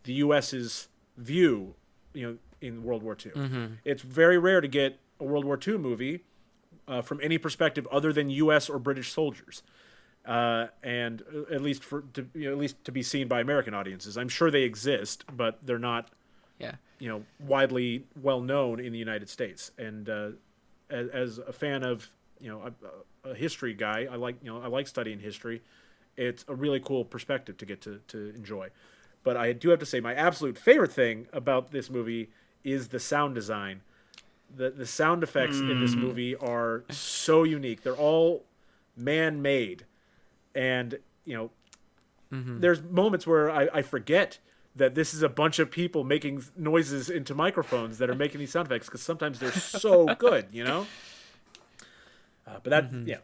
the U.S.'s view, in World War II. Mm-hmm. It's very rare to get a World War II movie from any perspective other than U.S. or British soldiers, and at least to be seen by American audiences. I'm sure they exist, but they're not. Yeah. Widely well known in the United States. And as a fan of a history guy, I like studying history. It's a really cool perspective to get to enjoy. But I do have to say, my absolute favorite thing about this movie is the sound design. The sound effects in this movie are so unique. They're all man-made, and there's moments where I forget that this is a bunch of people making noises into microphones that are making these sound effects, because sometimes they're so good, But that,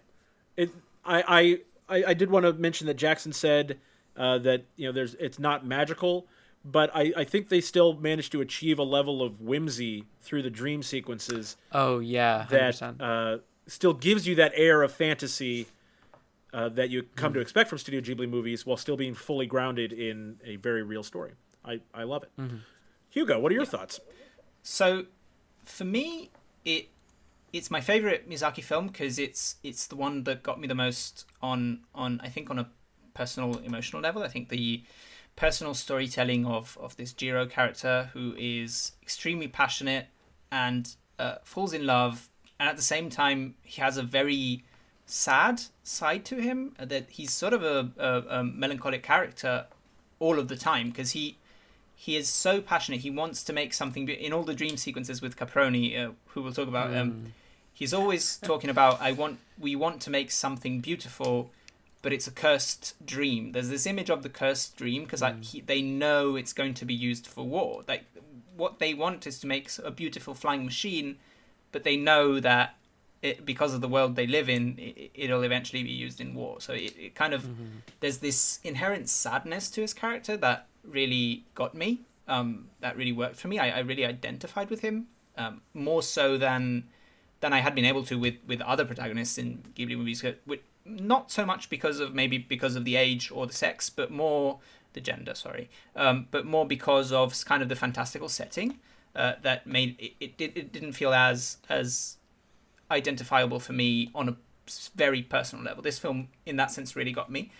I did want to mention that Jackson said that it's not magical, but I think they still managed to achieve a level of whimsy through the dream sequences. Oh yeah, 100%. That still gives you that air of fantasy that you come to expect from Studio Ghibli movies, while still being fully grounded in a very real story. I love it. Mm-hmm. Hugo, what are your thoughts? So, for me, it's my favorite Miyazaki film because it's the one that got me the most on I think on a personal emotional level. I think the personal storytelling of this Jiro character, who is extremely passionate and falls in love, and at the same time he has a very sad side to him, that he's sort of a melancholic character all of the time, because he is so passionate. He wants to make something in all the dream sequences with Caproni, who we'll talk about. He's always talking about we want to make something beautiful, but it's a cursed dream. There's this image of the cursed dream because they know it's going to be used for war. Like, what they want is to make a beautiful flying machine, but they know that because of the world they live in, it'll eventually be used in war. So it kind of there's this inherent sadness to his character that really got me. That really worked for me. I really identified with him, more so than than I had been able to with other protagonists in Ghibli movies. Not so much because of the age or the sex, but more the gender. Sorry, but more because of kind of the fantastical setting that made it didn't feel as identifiable for me on a very personal level. This film, in that sense, really got me.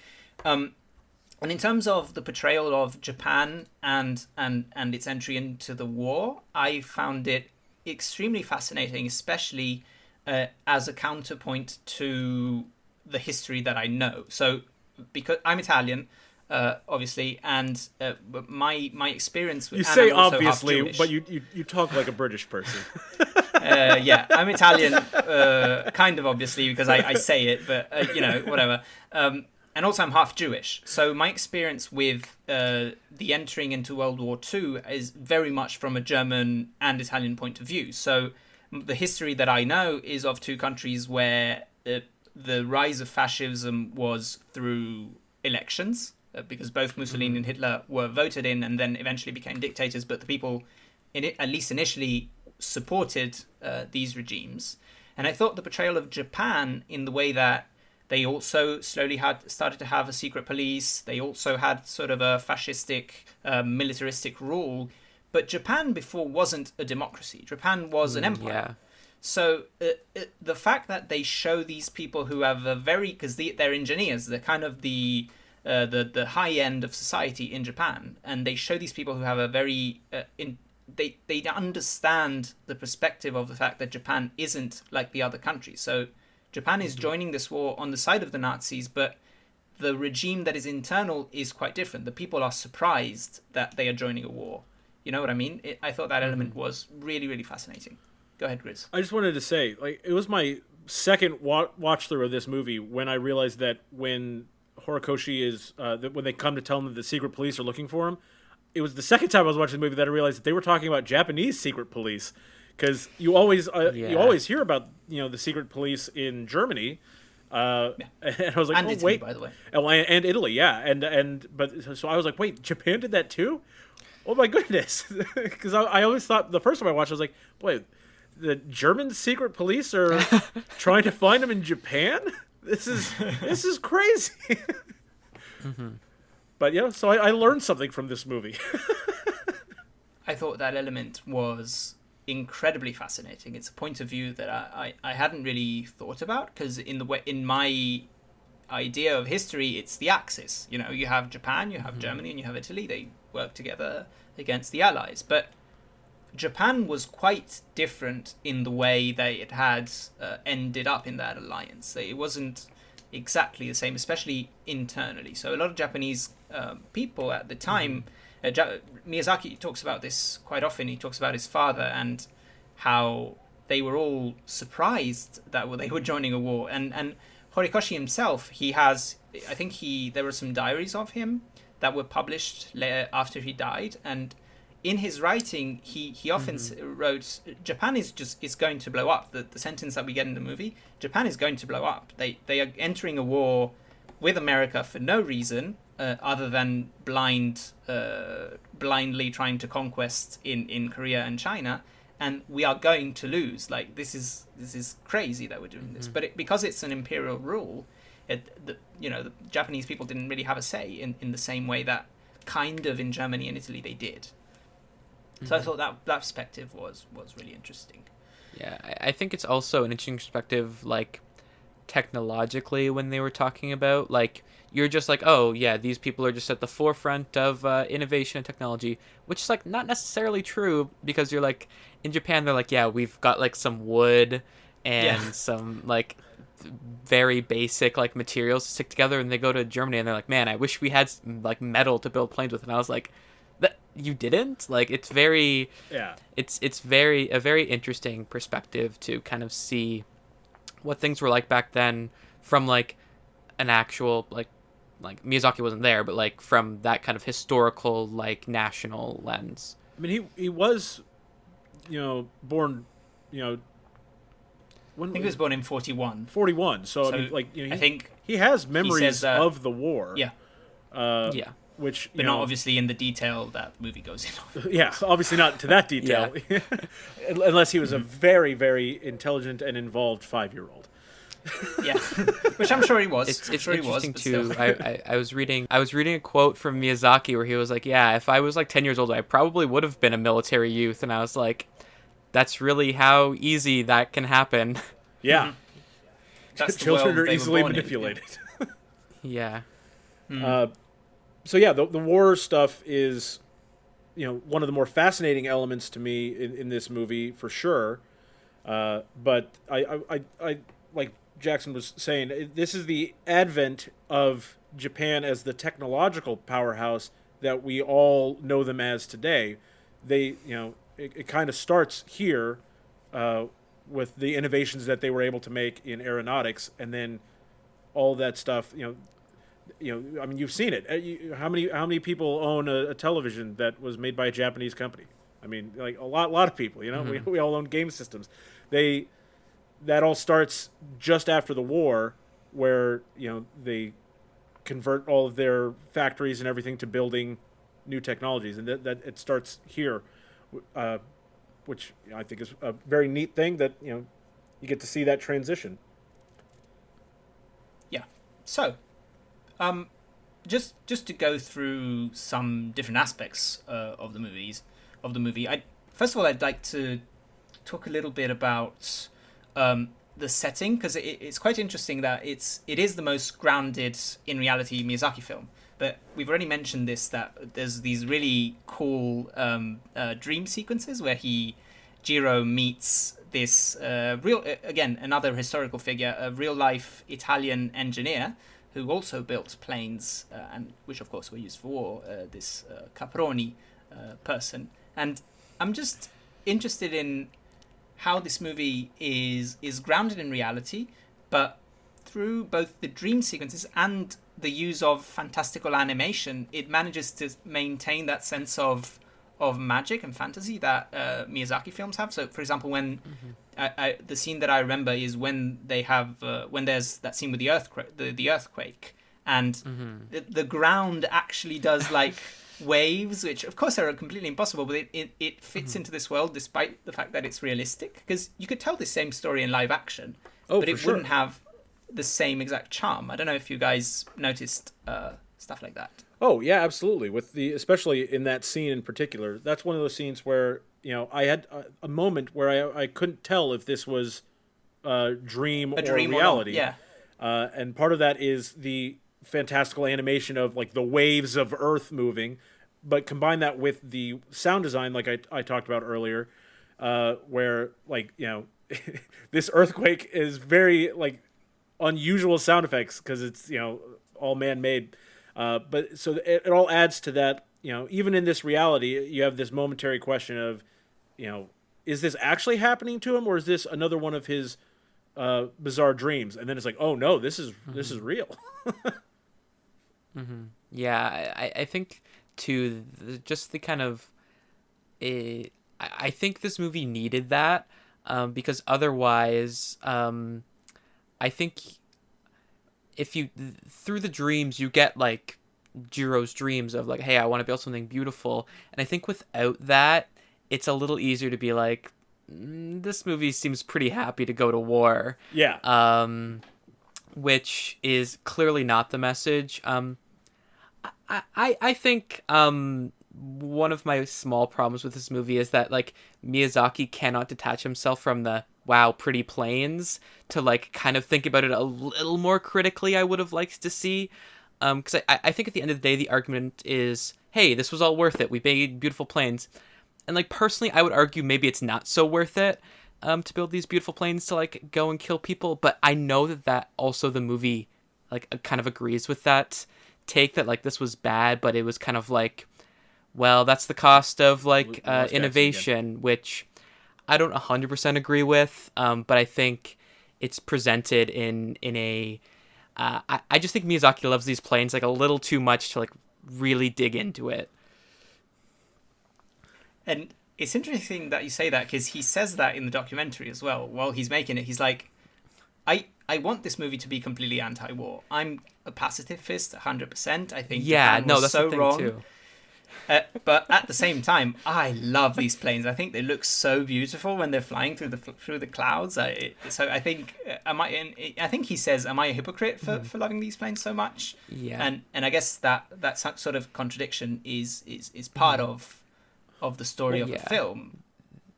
And in terms of the portrayal of Japan and its entry into the war, I found it extremely fascinating, especially as a counterpoint to the history that I know. So, because I'm Italian, obviously, and my experience with... You say obviously, but you talk like a British person. Yeah, I'm Italian, kind of obviously, because I say it, but, whatever. And also I'm half Jewish. So my experience with the entering into World War II is very much from a German and Italian point of view. So the history that I know is of two countries where the rise of fascism was through elections, because both Mussolini and Hitler were voted in and then eventually became dictators, but the people, at least initially, supported these regimes. And I thought the portrayal of Japan in the way that they also slowly started to have a secret police, they also had sort of a fascistic, militaristic rule, but Japan before wasn't a democracy. Japan was an empire. Yeah. So the fact that they show these people who have a very, because they're engineers, they're kind of the high end of society in Japan, and they show these people who have a very they understand the perspective of the fact that Japan isn't like the other countries. So Japan is joining this war on the side of the Nazis, but the regime that is internal is quite different. The people are surprised that they are joining a war. You know what I mean? I thought that element was really, really fascinating. Go ahead, Grizz. I just wanted to say, it was my second watch through of this movie when I realized that when Horikoshi is, when they come to tell him that the secret police are looking for him, it was the second time I was watching the movie that I realized that they were talking about Japanese secret police, because you always hear about the secret police in Germany, and I was like, and Italy, wait, by the way, and Italy, yeah, but so I was like, wait, Japan did that too? Oh my goodness, because I always thought the first time I watched, I was like, boy, the German secret police are trying to find him in Japan. This is crazy. But so I learned something from this movie. I thought that element was incredibly fascinating. It's a point of view that I hadn't really thought about, because in my idea of history, it's the Axis. You have Japan, you have Germany, and you have Italy. They work together against the Allies. But Japan was quite different in the way they had ended up in that alliance. It wasn't exactly the same, especially internally. So a lot of Japanese people at the time, Miyazaki talks about this quite often. He talks about his father and how they were all surprised that they were joining a war. And Horikoshi himself, there were some diaries of him that were published later after he died, and in his writing, he often wrote, Japan is going to blow up. The sentence that we get in the movie, Japan is going to blow up. They are entering a war with America for no reason other than blindly trying to conquest in Korea and China, and we are going to lose. Like, this is crazy that we're doing this. But because it's an imperial rule, the Japanese people didn't really have a say in the same way that kind of in Germany and Italy they did. So I thought that perspective was really interesting. Yeah, I think it's also an interesting perspective, like, technologically, when they were talking about, like, you're just like, oh, yeah, these people are just at the forefront of innovation and technology, which is, like, not necessarily true, because you're, like, in Japan, they're like, yeah, we've got, like, some wood and some, like, very basic, like, materials to stick together, and they go to Germany, and they're like, man, I wish we had, like, metal to build planes with, and I was like, you didn't? Like, it's very it's a very interesting perspective to kind of see what things were like back then from, like, an actual, like Miyazaki wasn't there, but, like, from that kind of historical, like, national lens. I mean, he was born when I think he was born in 41. So I mean, like, I think he has memories of the war. Yeah. which but not obviously in the detail that movie goes in. Yeah, obviously not to that detail, unless he was a very, very intelligent and involved 5-year-old. Yeah, which I'm sure he was. It's sure interesting too. I was reading a quote from Miyazaki where he was like, "Yeah, if I was like 10 years old, I probably would have been a military youth." And I was like, "That's really how easy that can happen." Yeah, That's children are easily manipulated. Yeah. So yeah, the war stuff is, one of the more fascinating elements to me in this movie for sure. But I like Jackson was saying, this is the advent of Japan as the technological powerhouse that we all know them as today. They, it kind of starts here with the innovations that they were able to make in aeronautics, and then all that stuff. I mean, you've seen it. How many people own a television that was made by a Japanese company? I mean, like a lot of people. We all own game systems. That all starts just after the war, where they convert all of their factories and everything to building new technologies, and that it starts here, which I think is a very neat thing that you get to see that transition. Yeah. So, just to go through some different aspects of the movie. First of all, I'd like to talk a little bit about the setting, because it's quite interesting that it is the most grounded in reality Miyazaki film. But we've already mentioned this, that there's these really cool dream sequences where Jiro meets this another historical figure, a real life Italian engineer who also built planes, and which of course were used for war. This Caproni person, and I'm just interested in how this movie is grounded in reality, but through both the dream sequences and the use of fantastical animation, it manages to maintain that sense of magic and fantasy that Miyazaki films have. So, for example, when the scene that I remember is when they have when there's that scene with the earthquake, and the ground actually does like waves, which of course are completely impossible, but it fits into this world despite the fact that it's realistic, because you could tell the same story in live action, but it wouldn't have the same exact charm. I don't know if you guys noticed stuff like that. Oh yeah, absolutely. Especially in that scene in particular, that's one of those scenes where I had a moment where I couldn't tell if this was a dream or reality. Yeah. And part of that is the fantastical animation of like the waves of Earth moving, but combine that with the sound design, like I talked about earlier, where like this earthquake is very like unusual sound effects because it's all man-made, but so it all adds to that. Even in this reality, you have this momentary question of is this actually happening to him, or is this another one of his bizarre dreams? And then it's like, oh no, this is real. Yeah, I think too, just the kind of I think this movie needed that, because otherwise I think if you through the dreams you get like Jiro's dreams of like, hey, I want to build something beautiful, and I think without that it's a little easier to be like, this movie seems pretty happy to go to war. Yeah. Which is clearly not the message. I think one of my small problems with this movie is that like Miyazaki cannot detach himself from the wow, pretty planes to like kind of think about it a little more critically. I would have liked to see, because I think at the end of the day the argument is, hey, this was all worth it. We made beautiful planes, and like personally I would argue maybe it's not so worth it to build these beautiful planes to like go and kill people. But I know that also the movie like kind of agrees with that take, that like this was bad, but it was kind of like, well, that's the cost of like innovation, which I don't 100% agree with, but I think it's presented in a I just think Miyazaki loves these planes like a little too much to like really dig into it. And it's interesting that you say that, because he says that in the documentary as well. While he's making it, he's like, I want this movie to be completely anti-war. I'm a pacifist 100%. I think Yeah, Japan no, was that's so the thing wrong. too. But at the same time, I love these planes. I think they look so beautiful when they're flying through the clouds. So I think I think he says, "Am I a hypocrite for loving these planes so much?" Yeah. And I guess that sort of contradiction is part of the story of the film.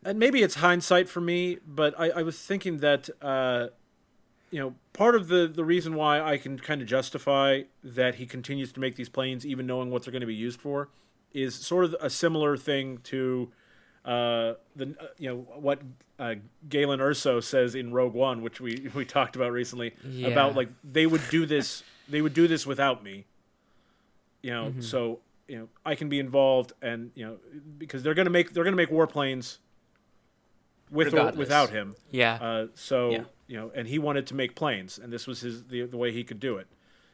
And maybe it's hindsight for me, but I was thinking that part of the reason why I can kind of justify that he continues to make these planes, even knowing what they're going to be used for, is sort of a similar thing to what Galen Erso says in Rogue One, which we talked about recently, about like they would do this without me. So I can be involved, and because they're gonna make warplanes with or without him. Yeah. And he wanted to make planes, and this was the way he could do it.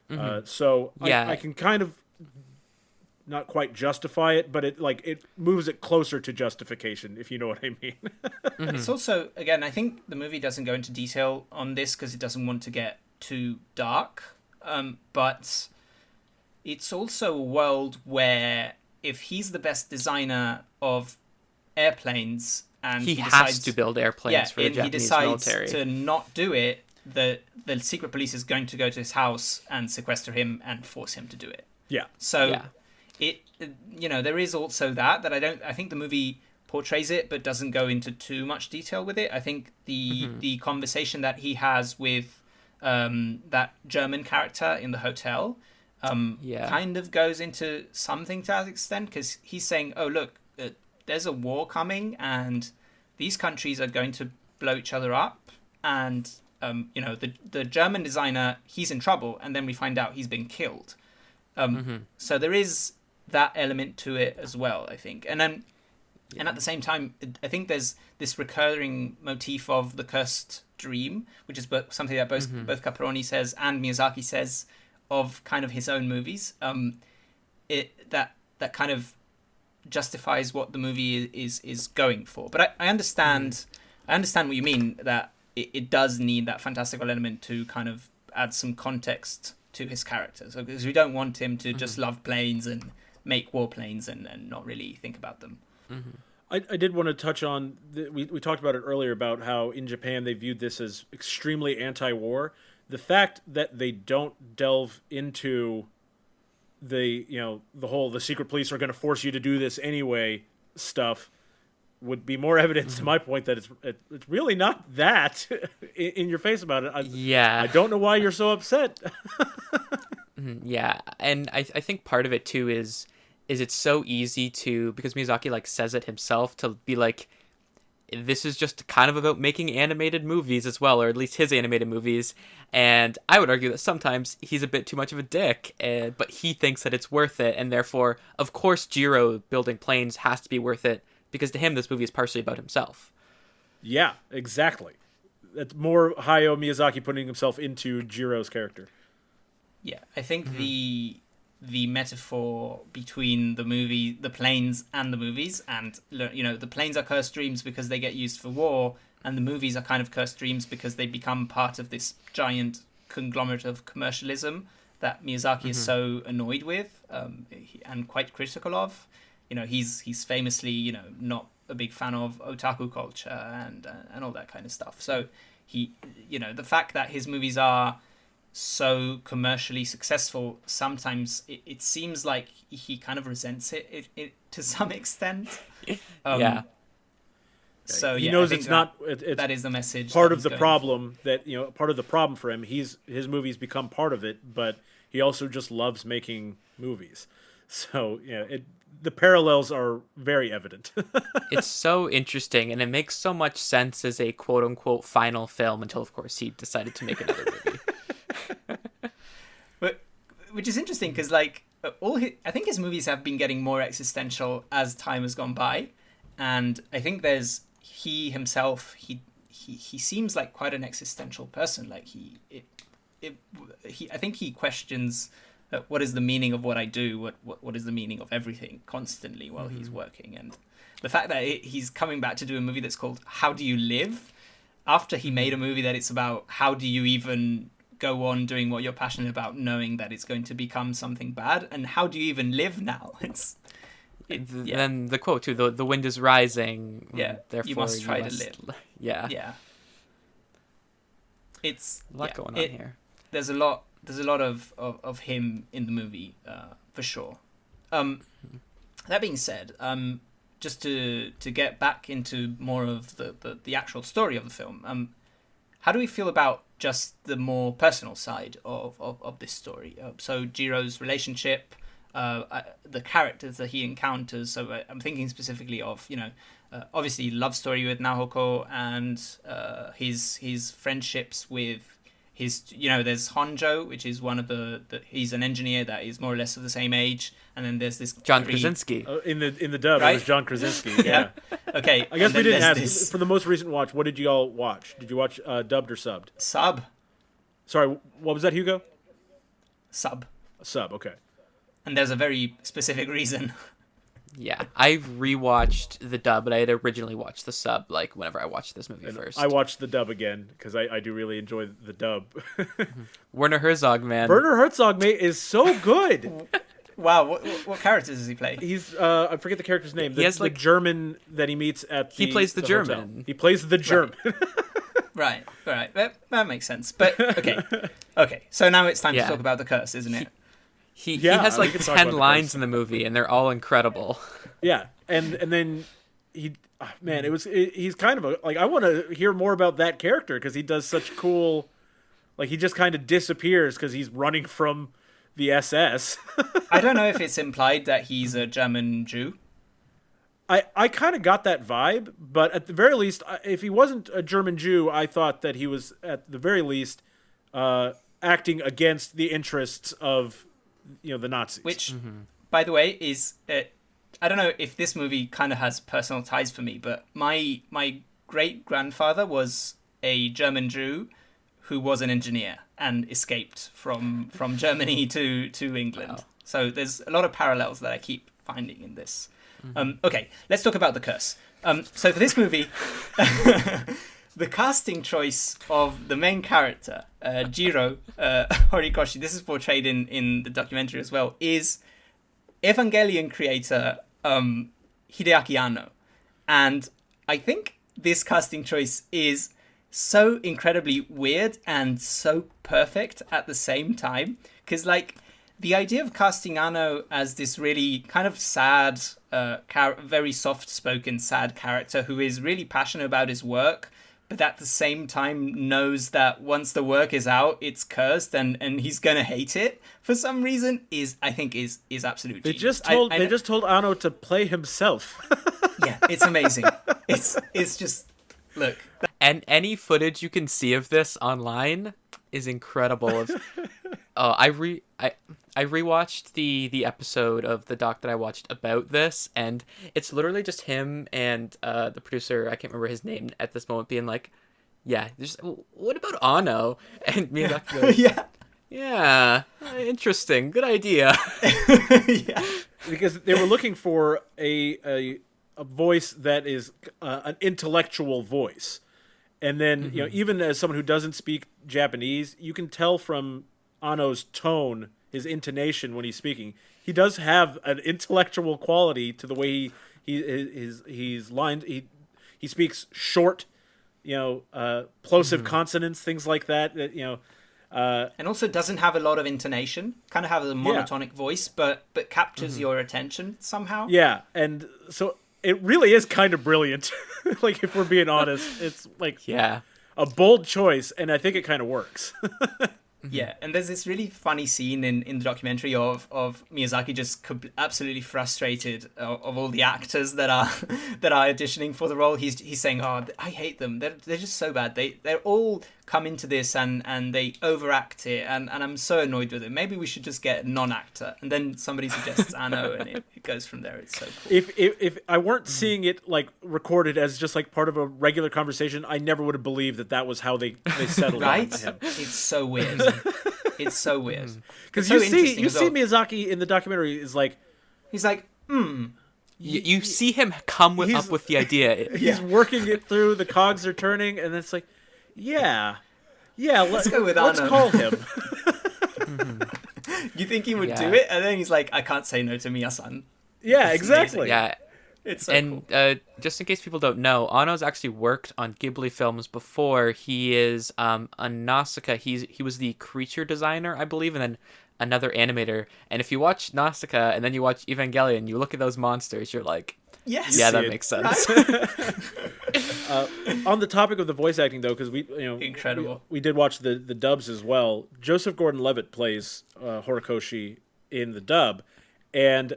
I can kind of not quite justify it, but it moves it closer to justification, if you know what I mean. It's also, again, I think the movie doesn't go into detail on this because it doesn't want to get too dark, but it's also a world where if he's the best designer of airplanes and he decides has to build airplanes for the Japanese military. He decides to not do it, the secret police is going to go to his house and sequester him and force him to do it. Yeah. So there is also that I think the movie portrays it but doesn't go into too much detail with it. I think the conversation that he has with that German character in the hotel kind of goes into something to that extent, because he's saying, oh look, there's a war coming and these countries are going to blow each other up, and the German designer, he's in trouble, and then we find out he's been killed. So there is that element to it as well, I think. And then and at the same time, I think there's this recurring motif of the cursed dream, which is something that both Caproni says and Miyazaki says of kind of his own movies. That kind of justifies what the movie is going for. But I understand what you mean, that it does need that fantastical element to kind of add some context to his character. So because we don't want him to just love planes and make warplanes and not really think about them. I did want to touch on, we talked about it earlier, about how in Japan they viewed this as extremely anti-war. The fact that they don't delve into the secret police are going to force you to do this anyway stuff would be more evidence to my point that it's really not that in your face about it. I don't know why you're so upset. Yeah, and I think part of it too is it's so easy to, because Miyazaki says it himself, to be like, this is just kind of about making animated movies as well, or at least his animated movies. And I would argue that sometimes he's a bit too much of a dick, but he thinks that it's worth it, and therefore, of course, Jiro building planes has to be worth it, because to him, this movie is partially about himself. Yeah, exactly. That's more Hayao Miyazaki putting himself into Jiro's character. Yeah, I think the metaphor between the planes and the movies, and the planes are cursed dreams because they get used for war, and the movies are kind of cursed dreams because they become part of this giant conglomerate of commercialism that Miyazaki is so annoyed with and quite critical of. He's famously not a big fan of otaku culture and all that kind of stuff. So he the fact that his movies are so commercially successful, sometimes it seems like he kind of resents it to some extent. So he knows it's not. That is the message. Part of the problem part of the problem for him. His movies become part of it, but he also just loves making movies. So the parallels are very evident. It's so interesting, and it makes so much sense as a quote unquote final film until, of course, he decided to make another movie. Which is interesting because I think his movies have been getting more existential as time has gone by, and I think he himself seems like quite an existential person. I think he questions what is the meaning of what I do, what is the meaning of everything constantly while he's working, and the fact that he's coming back to do a movie that's called How Do You Live? after he made a movie that it's about how do you even go on doing what you're passionate about, knowing that it's going to become something bad, and how do you even live now? Then the quote too: "The wind is rising. Yeah, therefore you must try to live." Yeah, yeah. It's a lot going on here. There's a lot of him in the movie, for sure. That being said, just to get back into more of the actual story of the film, how do we feel about just the more personal side of this story? So Jiro's relationship, the characters that he encounters. So I'm thinking specifically of, obviously love story with Nahoko, and his friendships with his, there's Honjo, which is one of he's an engineer that is more or less of the same age, and then there's this John Krasinski. In the dub, right? It was John Krasinski. Yeah. Okay. I guess we didn't ask for the most recent watch. What did you all watch? Did you watch dubbed or subbed? Sub. Sorry, what was that, Hugo? Sub. Sub. Okay. And there's a very specific reason. Yeah, I've rewatched the dub, but I had originally watched the sub, like, whenever I watched this movie first. I watched the dub again, because I do really enjoy the dub. Werner Herzog, man. Werner Herzog, mate, is so good. Wow, what characters does he play? He's, I forget the character's name. He has, the German that he meets at the He plays the German. hotel. He plays the German. Right. That makes sense. But, okay. So now it's time to talk about the curse, isn't it? He has like 10 lines in the movie, and they're all incredible. Yeah, and then he's kind of I want to hear more about that character, because he does such cool, he just kind of disappears because he's running from the SS. I don't know if it's implied that he's a German Jew. I kind of got that vibe, but at the very least, if he wasn't a German Jew, I thought that he was at the very least acting against the interests of the Nazis. Which, by the way, is I don't know if this movie kind of has personal ties for me, but my great-grandfather was a German Jew who was an engineer and escaped from Germany to England. Wow. So there's a lot of parallels that I keep finding in this. Okay, let's talk about the curse. So for this movie, the casting choice of the main character, Jiro Horikoshi, this is portrayed in the documentary as well, is Evangelion creator Hideaki Anno. And I think this casting choice is so incredibly weird and so perfect at the same time. Because, the idea of casting Anno as this really kind of sad, very soft-spoken, sad character who is really passionate about his work, but at the same time knows that once the work is out, it's cursed and he's gonna hate it for some reason, I think is absolute genius. They just told Anno to play himself. Yeah, it's amazing. It's just, look. And any footage you can see of this online is incredible. I rewatched the episode of the doc that I watched about this, and it's literally just him and the producer, I can't remember his name at this moment, being like, yeah, just, what about Anno? And Miyazaki goes, yeah, interesting, good idea. Yeah. Because they were looking for a voice that is an intellectual voice. And then, even as someone who doesn't speak Japanese, you can tell from Anno's tone, his intonation when he's speaking, he does have an intellectual quality to the way he's lined. He speaks short, plosive consonants, things like that. And also doesn't have a lot of intonation. Kind of has a monotonic voice, but captures your attention somehow. Yeah, and so it really is kind of brilliant. If we're being honest, it's a bold choice, and I think it kind of works. Yeah, and there's this really funny scene in the documentary of Miyazaki just absolutely frustrated of all the actors that are auditioning for the role. He's saying, "Oh, I hate them. They're just so bad. They're all come into this and they overact it, and I'm so annoyed with it. Maybe we should just get a non-actor." And then somebody suggests Anno, and it goes from there. It's so cool. If I weren't seeing it recorded as just part of a regular conversation, I never would have believed that was how they settled right? on him. It's so weird. It's so weird. Because you see Miyazaki in the documentary is he's like, You see him come up with the idea. He's working it through. The cogs are turning, and it's like, let's go with let's Arno. call him. You think he would do it, and then he's like, I can't say no to Miya-san. Yeah, exactly. Yeah. It's so and cool. Just in case people don't know, Anno's actually worked on Ghibli films before. He is on Nausicaa. He was the creature designer, I believe, and then another animator. And if you watch Nausicaa and then you watch Evangelion, you look at those monsters, you're like, Yes. yeah, that makes sense. On the topic of the voice acting, though, because Incredible. we did watch the dubs as well. Joseph Gordon-Levitt plays Horikoshi in the dub, and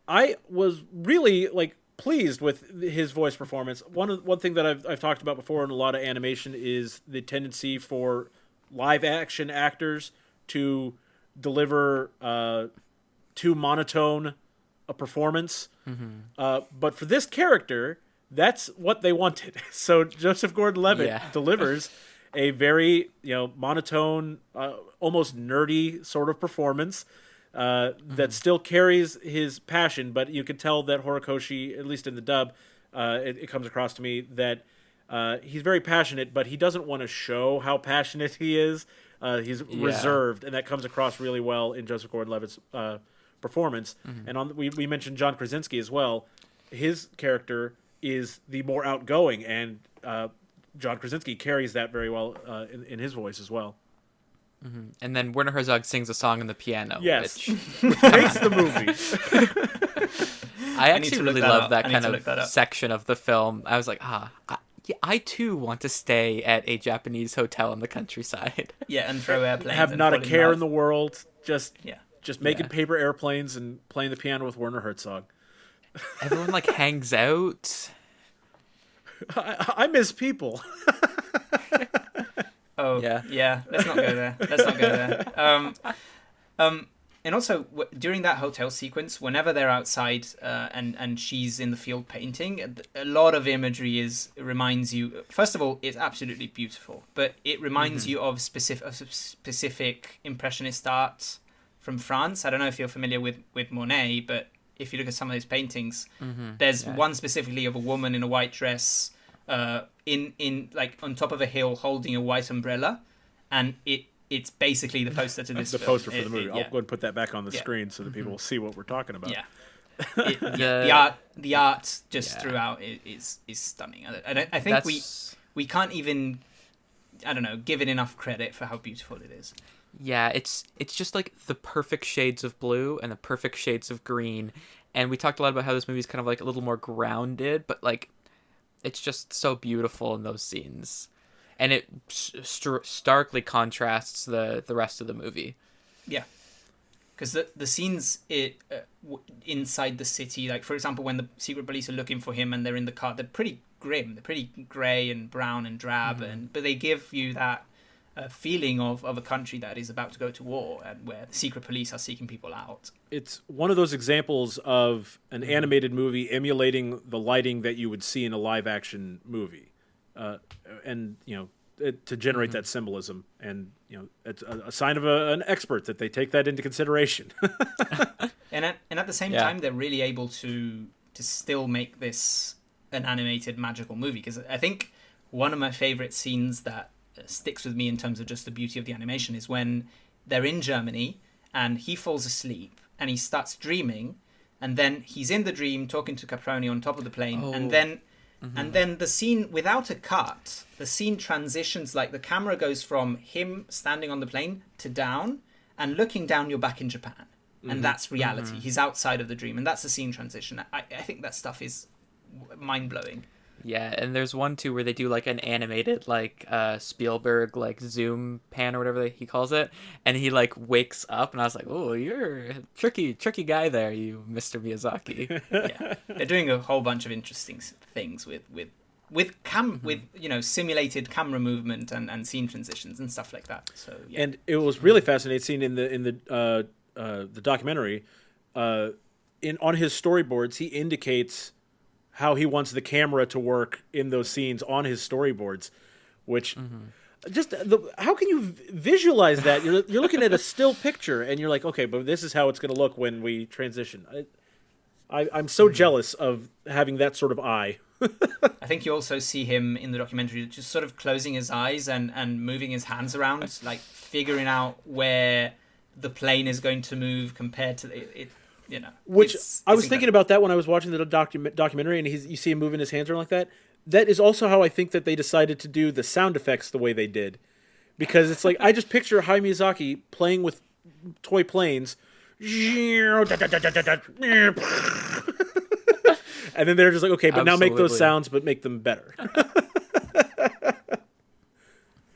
I was really pleased with his voice performance. One thing that I've talked about before in a lot of animation is the tendency for live action actors to deliver too monotone a performance. But for this character, that's what they wanted. So Joseph Gordon-Levitt delivers a very monotone, almost nerdy sort of performance that still carries his passion. But you can tell that Horikoshi, at least in the dub, it comes across to me that he's very passionate, but he doesn't want to show how passionate he is. He's reserved, and that comes across really well in Joseph Gordon-Levitt's performance. And we mentioned John Krasinski as well. His character is the more outgoing, and John Krasinski carries that very well in his voice as well. And then Werner Herzog sings a song on the piano. Yes, which makes the movie. I actually really love that kind of that section of the film. I was like, I too want to stay at a Japanese hotel in the countryside. Yeah, and throw airplanes. Have and not a fall care love. in the world. Just making Yeah. paper airplanes and playing the piano with Werner Herzog. Everyone hangs out. I miss people. Oh, yeah. Let's not go there. And also, during that hotel sequence, whenever they're outside and she's in the field painting, a lot of imagery reminds you... First of all, it's absolutely beautiful, but it reminds you of specific impressionist art from France. I don't know if you're familiar with Monet, but if you look at some of his paintings, there's one specifically of a woman in a white dress in on top of a hill holding a white umbrella, and it's basically the poster to this the film. poster for the movie. I'll go and put that back on the screen so that people will see what we're talking about. Yeah. The art just throughout is stunning. I think we can't even, I don't know, give it enough credit for how beautiful it is. Yeah, it's just the perfect shades of blue and the perfect shades of green. And we talked a lot about how this movie is kind of a little more grounded, but it's just so beautiful in those scenes. And it starkly contrasts the rest of the movie. Yeah. Because the scenes inside the city, for example, when the secret police are looking for him and they're in the car, they're pretty grim. They're pretty grey and brown and drab. But they give you that feeling of a country that is about to go to war and where the secret police are seeking people out. It's one of those examples of an animated movie emulating the lighting that you would see in a live-action movie. And to generate that symbolism, and it's a sign of an expert that they take that into consideration. and at the same time, they're really able to still make this an animated magical movie, because I think one of my favorite scenes that sticks with me in terms of just the beauty of the animation is when they're in Germany and he falls asleep and he starts dreaming, and then he's in the dream talking to Caproni on top of the plane, and then the scene, without a cut, the scene transitions, the camera goes from him standing on the plane to down, and looking down, you're back in Japan. And that's reality. He's outside of the dream, and that's the scene transition. I think that stuff is mind-blowing. Yeah, and there's one, too, where they do, an animated, Spielberg, zoom pan or whatever he calls it, and he, wakes up, and I was like, oh, you're a tricky guy there, you Mr. Miyazaki. Yeah, they're doing a whole bunch of interesting things with simulated camera movement and scene transitions and stuff like that. So yeah. And it was really fascinating seeing in the documentary, on his storyboards, he indicates how he wants the camera to work in those scenes on his storyboards, which how can you visualize that? You're looking at a still picture and you're like, okay, but this is how it's going to look when we transition. I'm so jealous of having that sort of eye. I think you also see him in the documentary just sort of closing his eyes and moving his hands around, like figuring out where the plane is going to move compared to it. You know, which I was incredible. thinking about that when I was watching the documentary, and you see him moving his hands around like that. That is also how I think that they decided to do the sound effects the way they did, because it's like I just picture Hayao Miyazaki playing with toy planes, and then they're just like, okay, but now make those sounds, but make them better.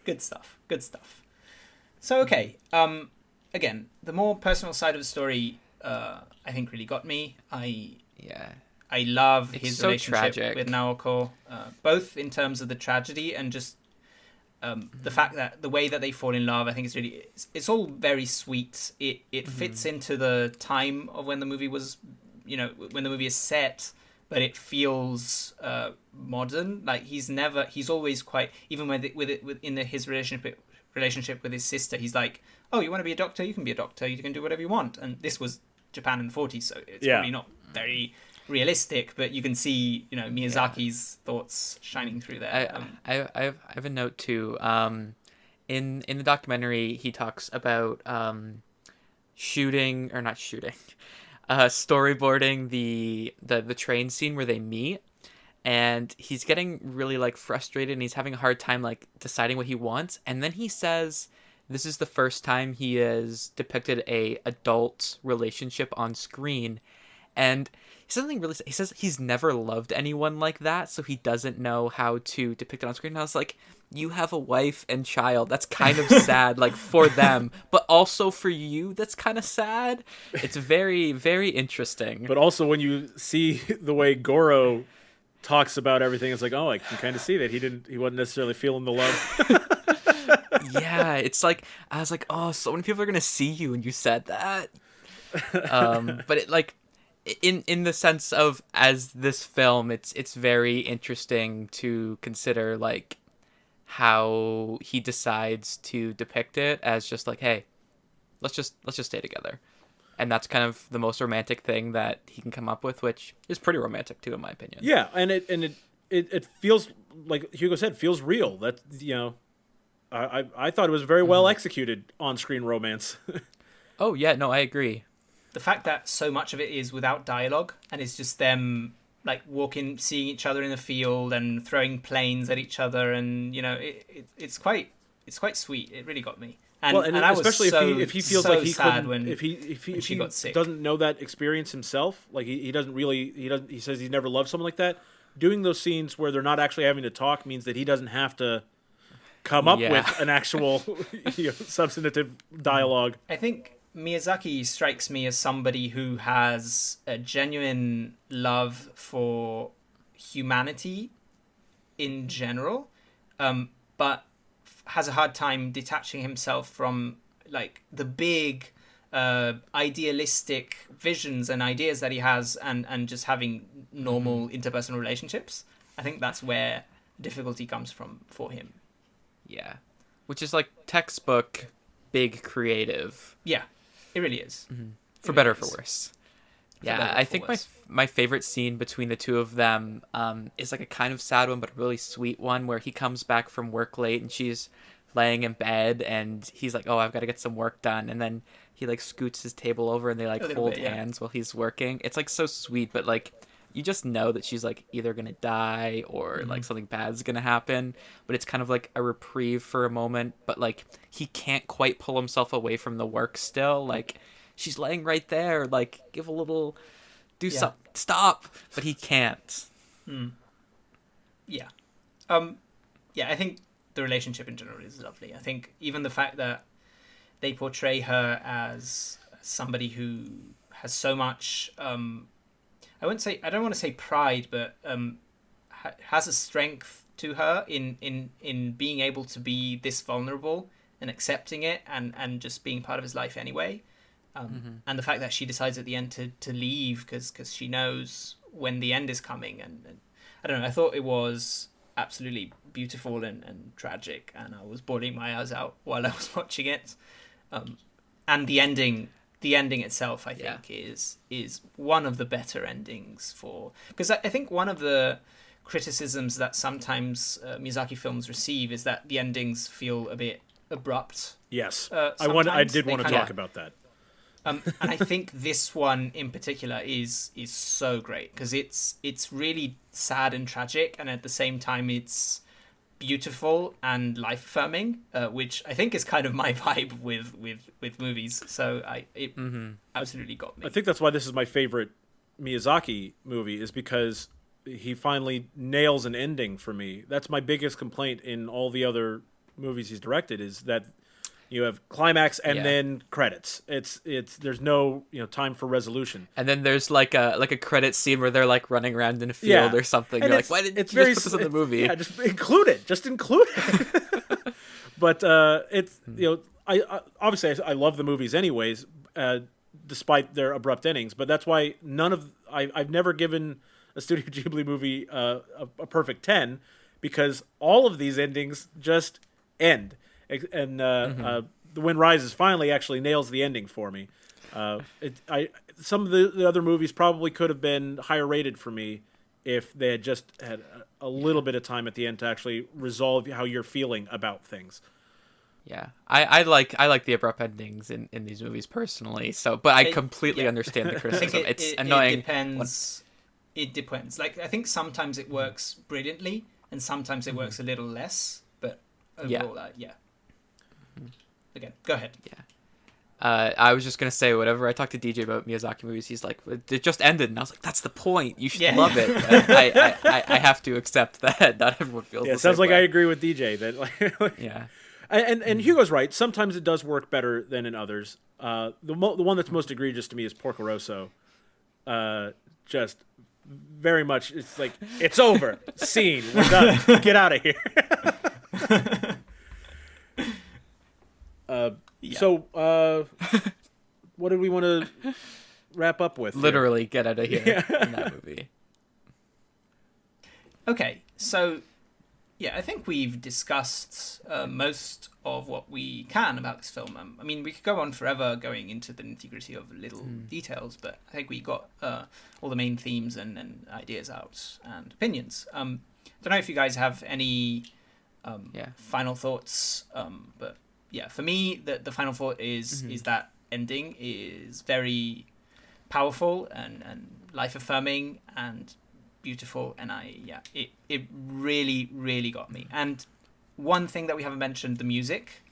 Good stuff. Good stuff. So okay, again, the more personal side of the story, I think really got me. I love his relationship with Naoko, both in terms of the tragedy and just the fact that the way that they fall in love. I think it's all very sweet. It fits into the time of when the movie was, when the movie is set, but it feels modern. Like he's always quite, even his relationship with his sister, he's like, oh, you want to be a doctor? You can be a doctor. You can do whatever you want. And this was Japan in the 40s, so it's probably not very realistic, but you can see Miyazaki's thoughts shining through there. I have a note too. In the documentary, he talks about storyboarding the train scene where they meet, and he's getting really like frustrated and he's having a hard time like deciding what he wants, and then he says this is the first time he has depicted a adult relationship on screen, and he says he's never loved anyone like that, so he doesn't know how to depict it on screen. And I was like, you have a wife and child. That's kind of sad, like for them, but also for you, that's kind of sad. It's very, very interesting. But also when you see the way Goro talks about everything, it's like, oh, I can kind of see that he wasn't necessarily feeling the love. Yeah, it's like, I was like, oh, so many people are gonna see you and you said that. But it like, in the sense of, as this film, it's very interesting to consider like how he decides to depict it as just like, hey, let's just stay together, and that's kind of the most romantic thing that he can come up with, which is pretty romantic too, in my opinion. Yeah, and it feels like Hugo said, feels real. That I thought it was very well executed on-screen romance. Oh yeah, no, I agree. The fact that so much of it is without dialogue and it's just them like walking, seeing each other in the field and throwing planes at each other, and it's quite sweet. It really got me. And I was especially if he feels like he sad couldn't, if he got sick. Doesn't know that experience himself, like he says he's never loved someone like that. Doing those scenes where they're not actually having to talk means that he doesn't have to come up with an actual substantive dialogue. I think Miyazaki strikes me as somebody who has a genuine love for humanity in general, but has a hard time detaching himself from like the big idealistic visions and ideas that he has, and just having normal interpersonal relationships. I think that's where difficulty comes from for him. Yeah, which is like textbook big creative. Yeah, it really is. Mm-hmm. For better or for worse. Yeah, I think my favorite scene between the two of them is like a kind of sad one, but a really sweet one, where he comes back from work late and she's laying in bed and he's like, oh, I've got to get some work done. And then he like scoots his table over and they like hold hands while he's working. It's like so sweet, but like you just know that she's like either going to die or like something bad's going to happen. But it's kind of like a reprieve for a moment. But like he can't quite pull himself away from the work still. Like she's laying right there. Like give a little, something, stop. But he can't. Yeah. Yeah, I think the relationship in general is lovely. I think even the fact that they portray her as somebody who has so much, I don't want to say pride, but has a strength to her in being able to be this vulnerable and accepting it and just being part of his life anyway. And the fact that she decides at the end to leave because she knows when the end is coming. And I don't know, I thought it was absolutely beautiful and tragic, and I was bawling my eyes out while I was watching it. And the ending the ending itself, I think, is one of the better endings for... Because I think one of the criticisms that sometimes Miyazaki films receive is that the endings feel a bit abrupt. Yes. I did want to talk about that. And I think this one in particular is so great because it's really sad and tragic, and at the same time it's beautiful and life affirming, which I think is kind of my vibe with movies. So it absolutely got me. I think that's why this is my favorite Miyazaki movie, is because he finally nails an ending for me. That's my biggest complaint in all the other movies he's directed, is that you have climax and then credits. It's there's no time for resolution. And then there's like a credit scene where they're like running around in a field or something. And you're like, why didn't you just put this in the movie? Yeah, just include it. But it's I obviously I love the movies anyways, despite their abrupt endings. But that's why I've never given a Studio Ghibli movie a perfect 10, because all of these endings just end. And The Wind Rises finally actually nails the ending for me. Some of the other movies probably could have been higher rated for me if they had just had a little bit of time at the end to actually resolve how you're feeling about things. Yeah, I like the abrupt endings in these movies personally. So, but I completely understand the criticism. It's annoying. It depends. Like, I think sometimes it works brilliantly, and sometimes it works a little less. But overall, Again, go ahead. Yeah. I was just going to say, whatever I talk to DJ about Miyazaki movies, he's like, it just ended. And I was like, that's the point. You should love it. I have to accept that. Not everyone feels the same it sounds like way. I agree with DJ. That yeah. And Hugo's right. Sometimes it does work better than in others. The one that's most egregious to me is Porco Rosso. Just very much, it's like, it's over. Scene. We're done. Get out of here. So, what did we want to wrap up with? Literally, get out of here in that movie. Okay, so, I think we've discussed most of what we can about this film. I mean, we could go on forever going into the nitty-gritty of little details, but I think we got all the main themes and ideas out and opinions. Don't know if you guys have any final thoughts, but... Yeah, for me, the final thought is that ending is very powerful and life-affirming and beautiful, and it really, really got me. And one thing that we haven't mentioned, the music.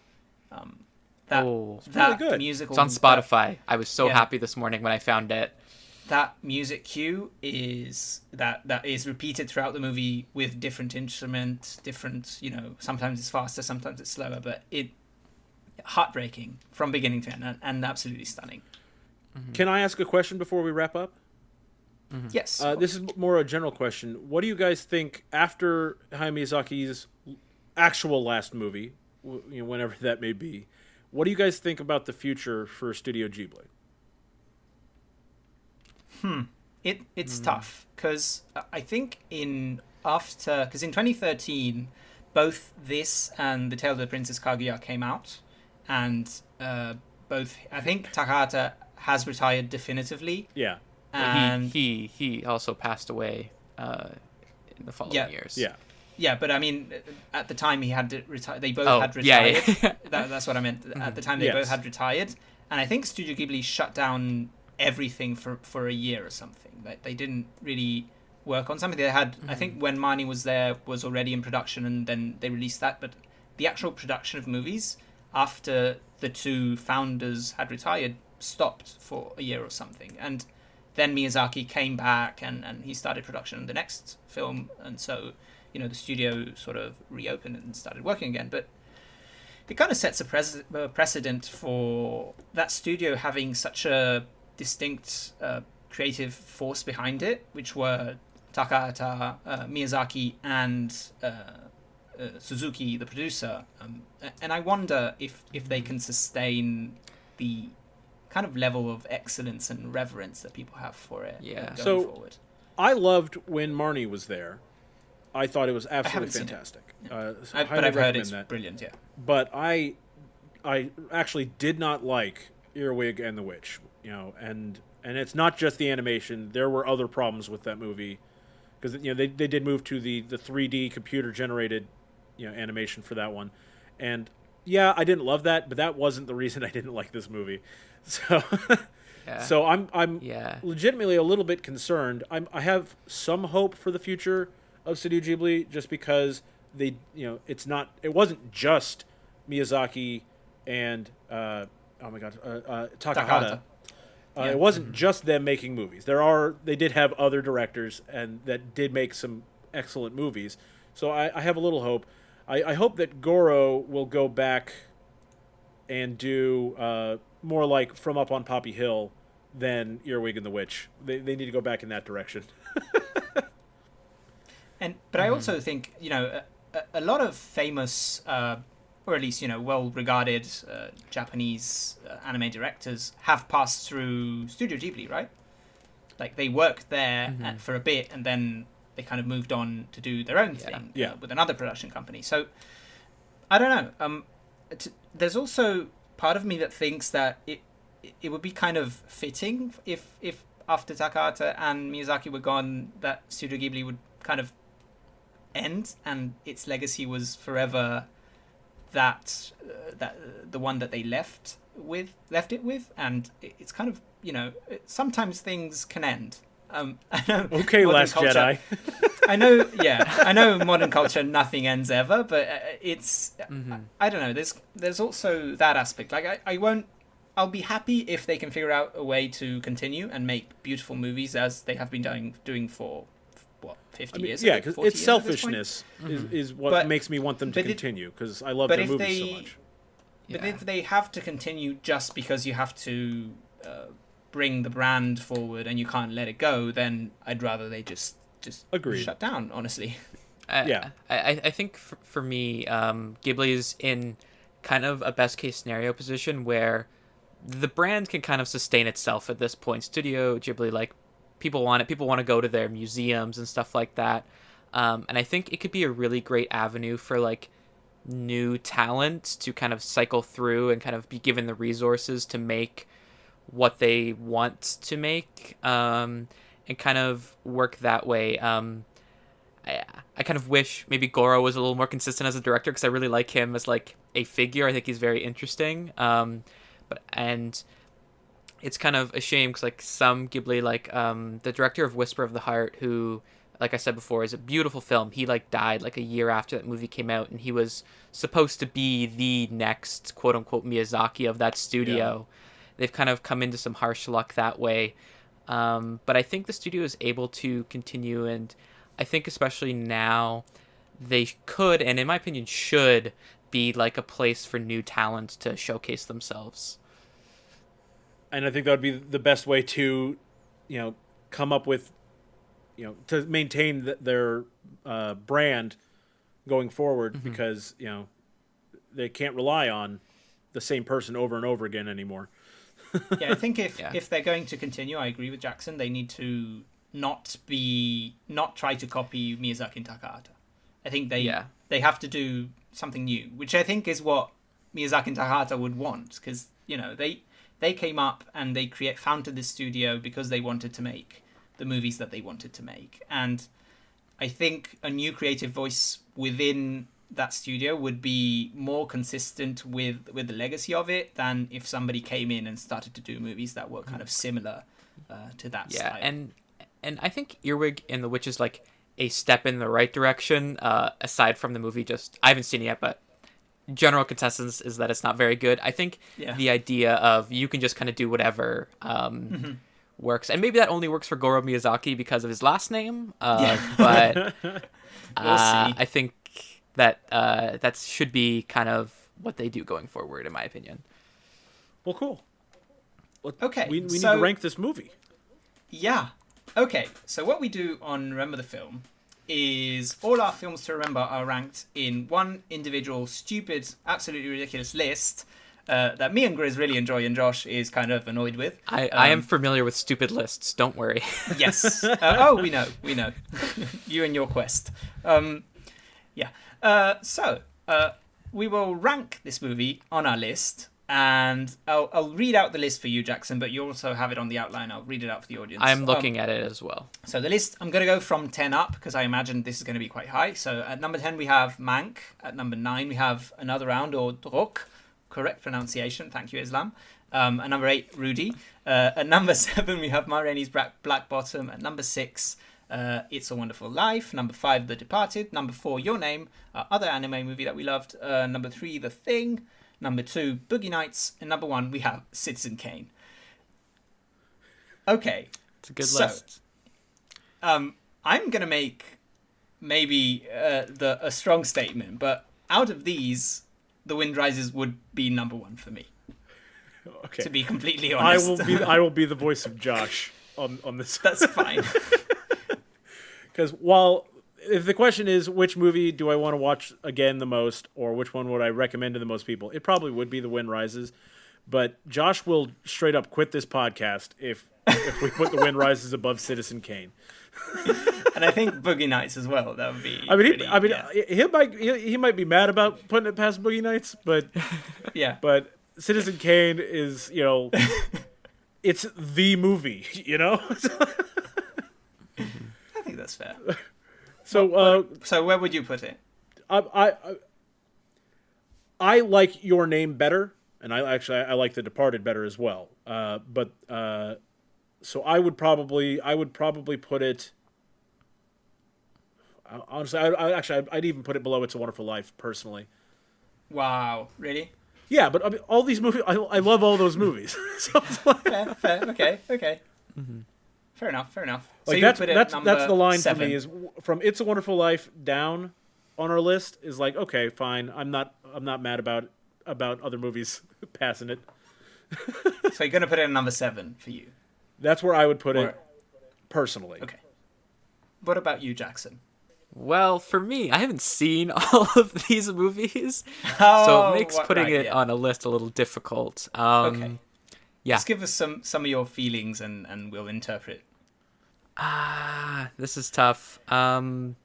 That really good. Musical. It's on Spotify. I was so happy this morning when I found it. That music cue is that is repeated throughout the movie with different instruments, different, sometimes it's faster, sometimes it's slower, but heartbreaking from beginning to end and absolutely stunning. Can I ask a question before we wrap up? Yes. This is more a general question. What do you guys think after Hayao Miyazaki's actual last movie, whenever that may be? What do you guys think about the future for Studio Ghibli? It's tough because I think because in 2013, both this and The Tale of the Princess Kaguya came out. And both, I think Takahata has retired definitively. Yeah, and he also passed away in the following years. Yeah, but I mean, at the time he had to retire. They both had retired. Yeah. That's what I meant. At the time they both had retired, and I think Studio Ghibli shut down everything for a year or something. They didn't really work on something. They had, I think, When Marnie Was There was already in production, and then they released that. But the actual production of movies, after the two founders had retired, stopped for a year or something. And then Miyazaki came back and he started production on the next film. And so, the studio sort of reopened and started working again. But it kind of sets a precedent for that studio having such a distinct creative force behind it, which were Takahata, Miyazaki, and... Suzuki, the producer, and I wonder if they can sustain the kind of level of excellence and reverence that people have for it going forward. I loved When Marnie Was There. I thought it was absolutely fantastic. But I've heard it's brilliant, yeah. But I actually did not like Earwig and the Witch, and it's not just the animation. There were other problems with that movie because they did move to the 3D computer generated animation for that one, and yeah, I didn't love that, but that wasn't the reason I didn't like this movie. So so I'm legitimately a little bit concerned. I have some hope for the future of Studio Ghibli just because it wasn't just Miyazaki and Takahata. It wasn't just them making movies. They did have other directors and that did make some excellent movies. So I have a little hope. I hope that Goro will go back and do more like From Up on Poppy Hill than Earwig and the Witch. They need to go back in that direction. But I also think a lot of famous, or at least well-regarded Japanese anime directors have passed through Studio Ghibli, right? Like they worked there for a bit, and then they kind of moved on to do their own thing with another production company. So I don't know. There's also part of me that thinks that it would be kind of fitting if after Takahata and Miyazaki were gone, that Studio Ghibli would kind of end and its legacy was forever that the one that they left it with, and it's kind of sometimes things can end. I know. Okay, Last Jedi. I know modern culture, nothing ends ever, but it's I don't know. There's also that aspect. Like I'll be happy if they can figure out a way to continue and make beautiful movies as they have been doing for 50 years. Yeah, because it's selfishness is what makes me want them to continue, because I love their movies so much. But if they have to continue just because you have to bring the brand forward and you can't let it go, then I'd rather they just shut down, honestly. I think for me, Ghibli is in kind of a best case scenario position where the brand can kind of sustain itself at this point. Studio Ghibli, like, people want it. People want to go to their museums and stuff like that. And I think it could be a really great avenue for like new talent to kind of cycle through and kind of be given the resources to make what they want to make, and kind of work that way. I kind of wish maybe Goro was a little more consistent as a director, because I really like him as like a figure. I think he's very interesting. And it's kind of a shame because like some Ghibli, like the director of Whisper of the Heart, who, like I said before, is a beautiful film. He like died like a year after that movie came out, and he was supposed to be the next quote unquote Miyazaki of that studio. Yeah. They've kind of come into some harsh luck that way. But I think the studio is able to continue, and I think especially now they could, and in my opinion should, be like a place for new talent to showcase themselves. And I think that would be the best way to, come up with, to maintain their brand going forward, because, they can't rely on the same person over and over again anymore. Yeah, I think if they're going to continue, I agree with Jackson, they need to not try to copy Miyazaki and Takahata. I think they have to do something new, which I think is what Miyazaki and Takahata would want, because, they came up and they founded this studio because they wanted to make the movies that they wanted to make. And I think a new creative voice within that studio would be more consistent with the legacy of it than if somebody came in and started to do movies that were kind of similar to that style. And I think Earwig and the Witch is like a step in the right direction, aside from the movie. I haven't seen it yet, but general consensus is that it's not very good. I think the idea of you can just kind of do whatever works, and maybe that only works for Goro Miyazaki because of his last name. But we'll see. I think that should be kind of what they do going forward, in my opinion. Well, cool. Okay, we need to rank this movie. Yeah. Okay, so what we do on Remember the Film is all our films to remember are ranked in one individual, stupid, absolutely ridiculous list that me and Grizz really enjoy and Josh is kind of annoyed with. I am familiar with stupid lists, don't worry. Yes. We know. You and your quest. So we will rank this movie on our list, And I'll read out the list for you, Jackson, but you also have it on the outline. I'll read it out for the audience. I'm looking at it as well. So the list, I'm going to go from 10 up because I imagine this is going to be quite high. So at number 10, we have Mank. At number 9, we have Another Round, or Druk. Correct pronunciation. Thank you, Islam. At number 8, Rudy. At number 7, we have Ma Rainey's Black Bottom. At number 6, It's a Wonderful Life. Number 5, The Departed. Number 4, Your Name, other anime movie that we loved. Number 3, The Thing. Number 2, Boogie Nights. And number 1, we have Citizen Kane. Okay. It's a good list. I'm going to make maybe a strong statement, but out of these, The Wind Rises would be number 1 for me. Okay. To be completely honest. I will be the voice of Josh on this. That's fine. Because if the question is which movie do I want to watch again the most, or which one would I recommend to the most people, it probably would be The Wind Rises. But Josh will straight up quit this podcast if we put The Wind Rises above Citizen Kane. And I think Boogie Nights as well. That would be. He might be mad about putting it past Boogie Nights, but yeah. But Citizen Kane is, it's the movie, I think that's fair. So where would you put it? I like Your Name better, and I like The Departed better as well. So I would probably put it. Honestly, I'd even put it below It's a Wonderful Life personally. Wow, really? Yeah, but I mean, all these movies, I love all those movies. So fair, okay. Mm-hmm. Fair enough. So like that's the line 7. For me is from It's a Wonderful Life down on our list is like, okay, fine. I'm not mad about other movies passing it. So you're gonna put it at number 7 for you. That's where I would put it personally. Okay. What about you, Jackson? Well, for me, I haven't seen all of these movies, so it makes putting it on a list a little difficult. Okay. Yeah. Just give us some of your feelings and we'll interpret. This is tough. Really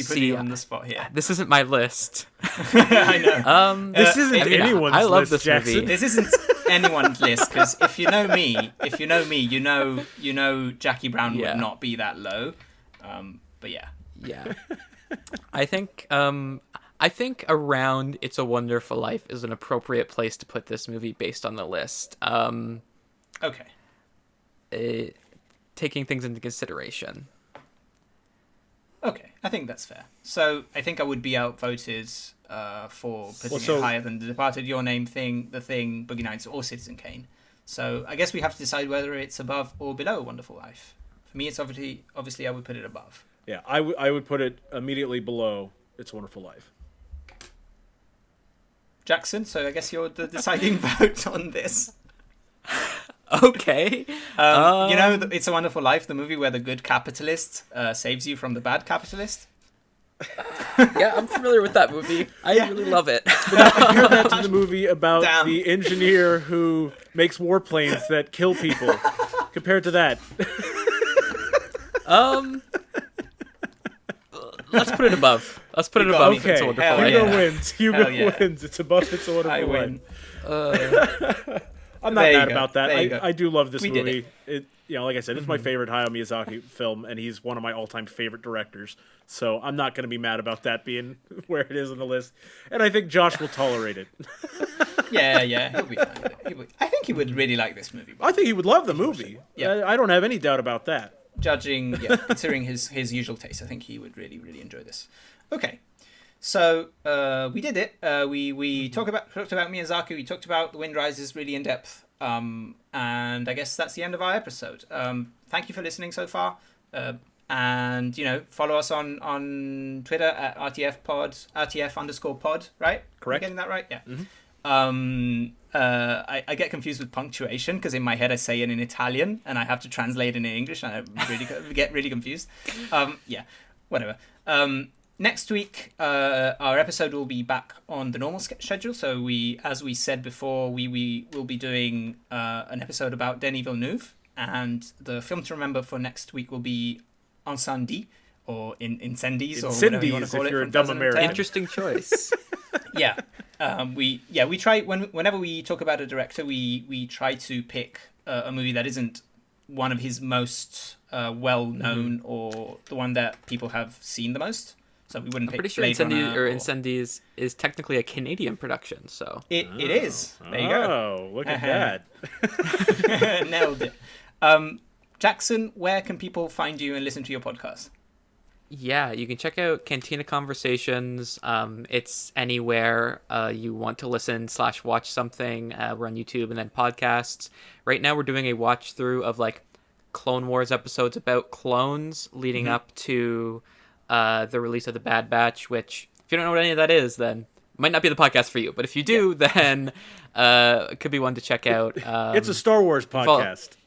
putting you on the spot here. This isn't my list. I know. This isn't anyone's list, I love this Jackson. movie. This isn't anyone's list, because if you know me, you know Jackie Brown would not be that low. But yeah. Yeah. I think around It's a Wonderful Life is an appropriate place to put this movie based on the list. Okay. Taking things into consideration. Okay, I think that's fair. So I think I would be outvoted for putting it higher than The Departed, Your Name, The Thing, Boogie Nights, or Citizen Kane. So I guess we have to decide whether it's above or below A Wonderful Life. For me, it's obviously I would put it above. Yeah, I would put it immediately below It's a Wonderful Life. Jackson, so I guess you're the deciding vote on this. Okay. It's a Wonderful Life, the movie where the good capitalist saves you from the bad capitalist? Yeah, I'm familiar with that movie. I really love it. Compare that to the movie about the engineer who makes warplanes that kill people. Compared to that. Let's put it above. It's a Wonderful Life. Hugo wins. Hugo wins. It's above It's a Wonderful Life. I win. I'm not mad about that. I do love this movie. Did it. Like I said, it's my favorite Hayao Miyazaki film, and he's one of my all-time favorite directors. So I'm not going to be mad about that being where it is on the list. And I think Josh will tolerate it. Yeah, he'll be fine with it. I think he would really like this movie. I think he would love the movie. Yeah. I don't have any doubt about that. Considering his usual taste, I think he would really, really enjoy this. Okay, so we did it. We talked about Miyazaki. We talked about The Wind Rises really in depth. And I guess that's the end of our episode. Thank you for listening so far. And follow us on Twitter at RTF_pod, right? Correct. Am I getting that right? Yeah. Mm-hmm. I get confused with punctuation because in my head I say it in Italian and I have to translate it in English and I really get really confused. Whatever. Next week, our episode will be back on the normal schedule. So as we said before, we will be doing an episode about Denis Villeneuve, and the film to remember for next week will be Incendies, or Incendies, or whatever you want to call it. If you're a dumb American. Interesting choice. Yeah. we try whenever we talk about a director, we try to pick a movie that isn't one of his most well known or the one that people have seen the most. So we wouldn't pick. Pretty sure Incendies is technically a Canadian production. So it is. There you go. Oh, look at that! Nailed it. Jackson, where can people find you and listen to your podcast? Yeah, you can check out Cantina Conversations. It's anywhere you want to listen / watch something. We're on YouTube and then podcasts. Right now we're doing a watch through of like Clone Wars episodes about clones leading up to the release of the Bad Batch, which if you don't know what any of that is, then it might not be the podcast for you. But if you do, then it could be one to check out. It's a Star Wars podcast.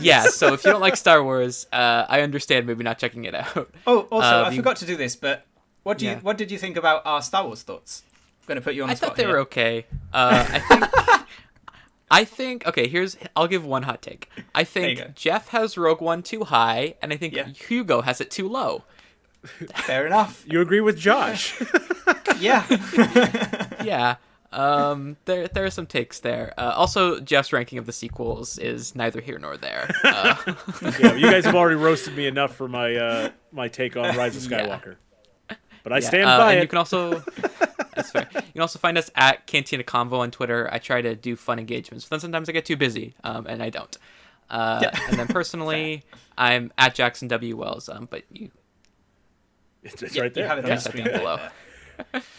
Yeah, so if you don't like Star Wars, I understand maybe not checking it out. Oh, also, I forgot to do this, but what did you think about our Star Wars thoughts? I'm going to put you on the spot. I thought they were okay. I think okay, I'll give one hot take. I think Jeff has Rogue One too high, and I think Hugo has it too low. Fair enough. You agree with Josh? Yeah. Yeah. There are some takes there. Also, Jeff's ranking of the sequels is neither here nor there. Yeah, you guys have already roasted me enough for my my take on Rise of Skywalker. But I stand by it. You can also that's fair. You can also find us at Cantina Convo on Twitter. I try to do fun engagements, but then sometimes I get too busy, and I don't. And then personally, I'm at Jackson W. Wells. But it's right there. You have it on the screen below.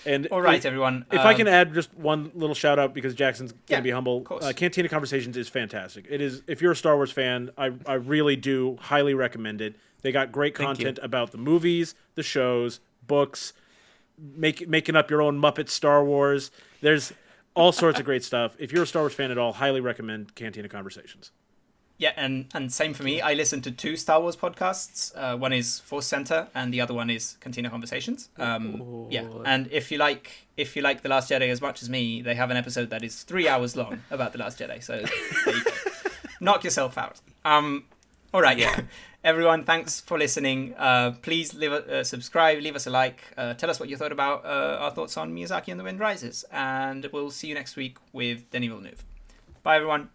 And all right, everyone. If I can add just one little shout out because Jackson's gonna be humble. Cantina Conversations is fantastic. It is. If you're a Star Wars fan, I really do highly recommend it. They got great content about the movies, the shows, books, making up your own Muppet Star Wars. There's all sorts of great stuff. If you're a Star Wars fan at all, highly recommend Cantina Conversations. Yeah, and same for me. I listen to 2 Star Wars podcasts. One is Force Center, and the other one is Cantina Conversations. Yeah, and if you like The Last Jedi as much as me, they have an episode that is 3 hours long about The Last Jedi. So there you go. Knock yourself out. All right, everyone. Thanks for listening. Please subscribe, leave us a like. Tell us what you thought about our thoughts on Miyazaki and The Wind Rises, and we'll see you next week with Denis Villeneuve. Bye, everyone.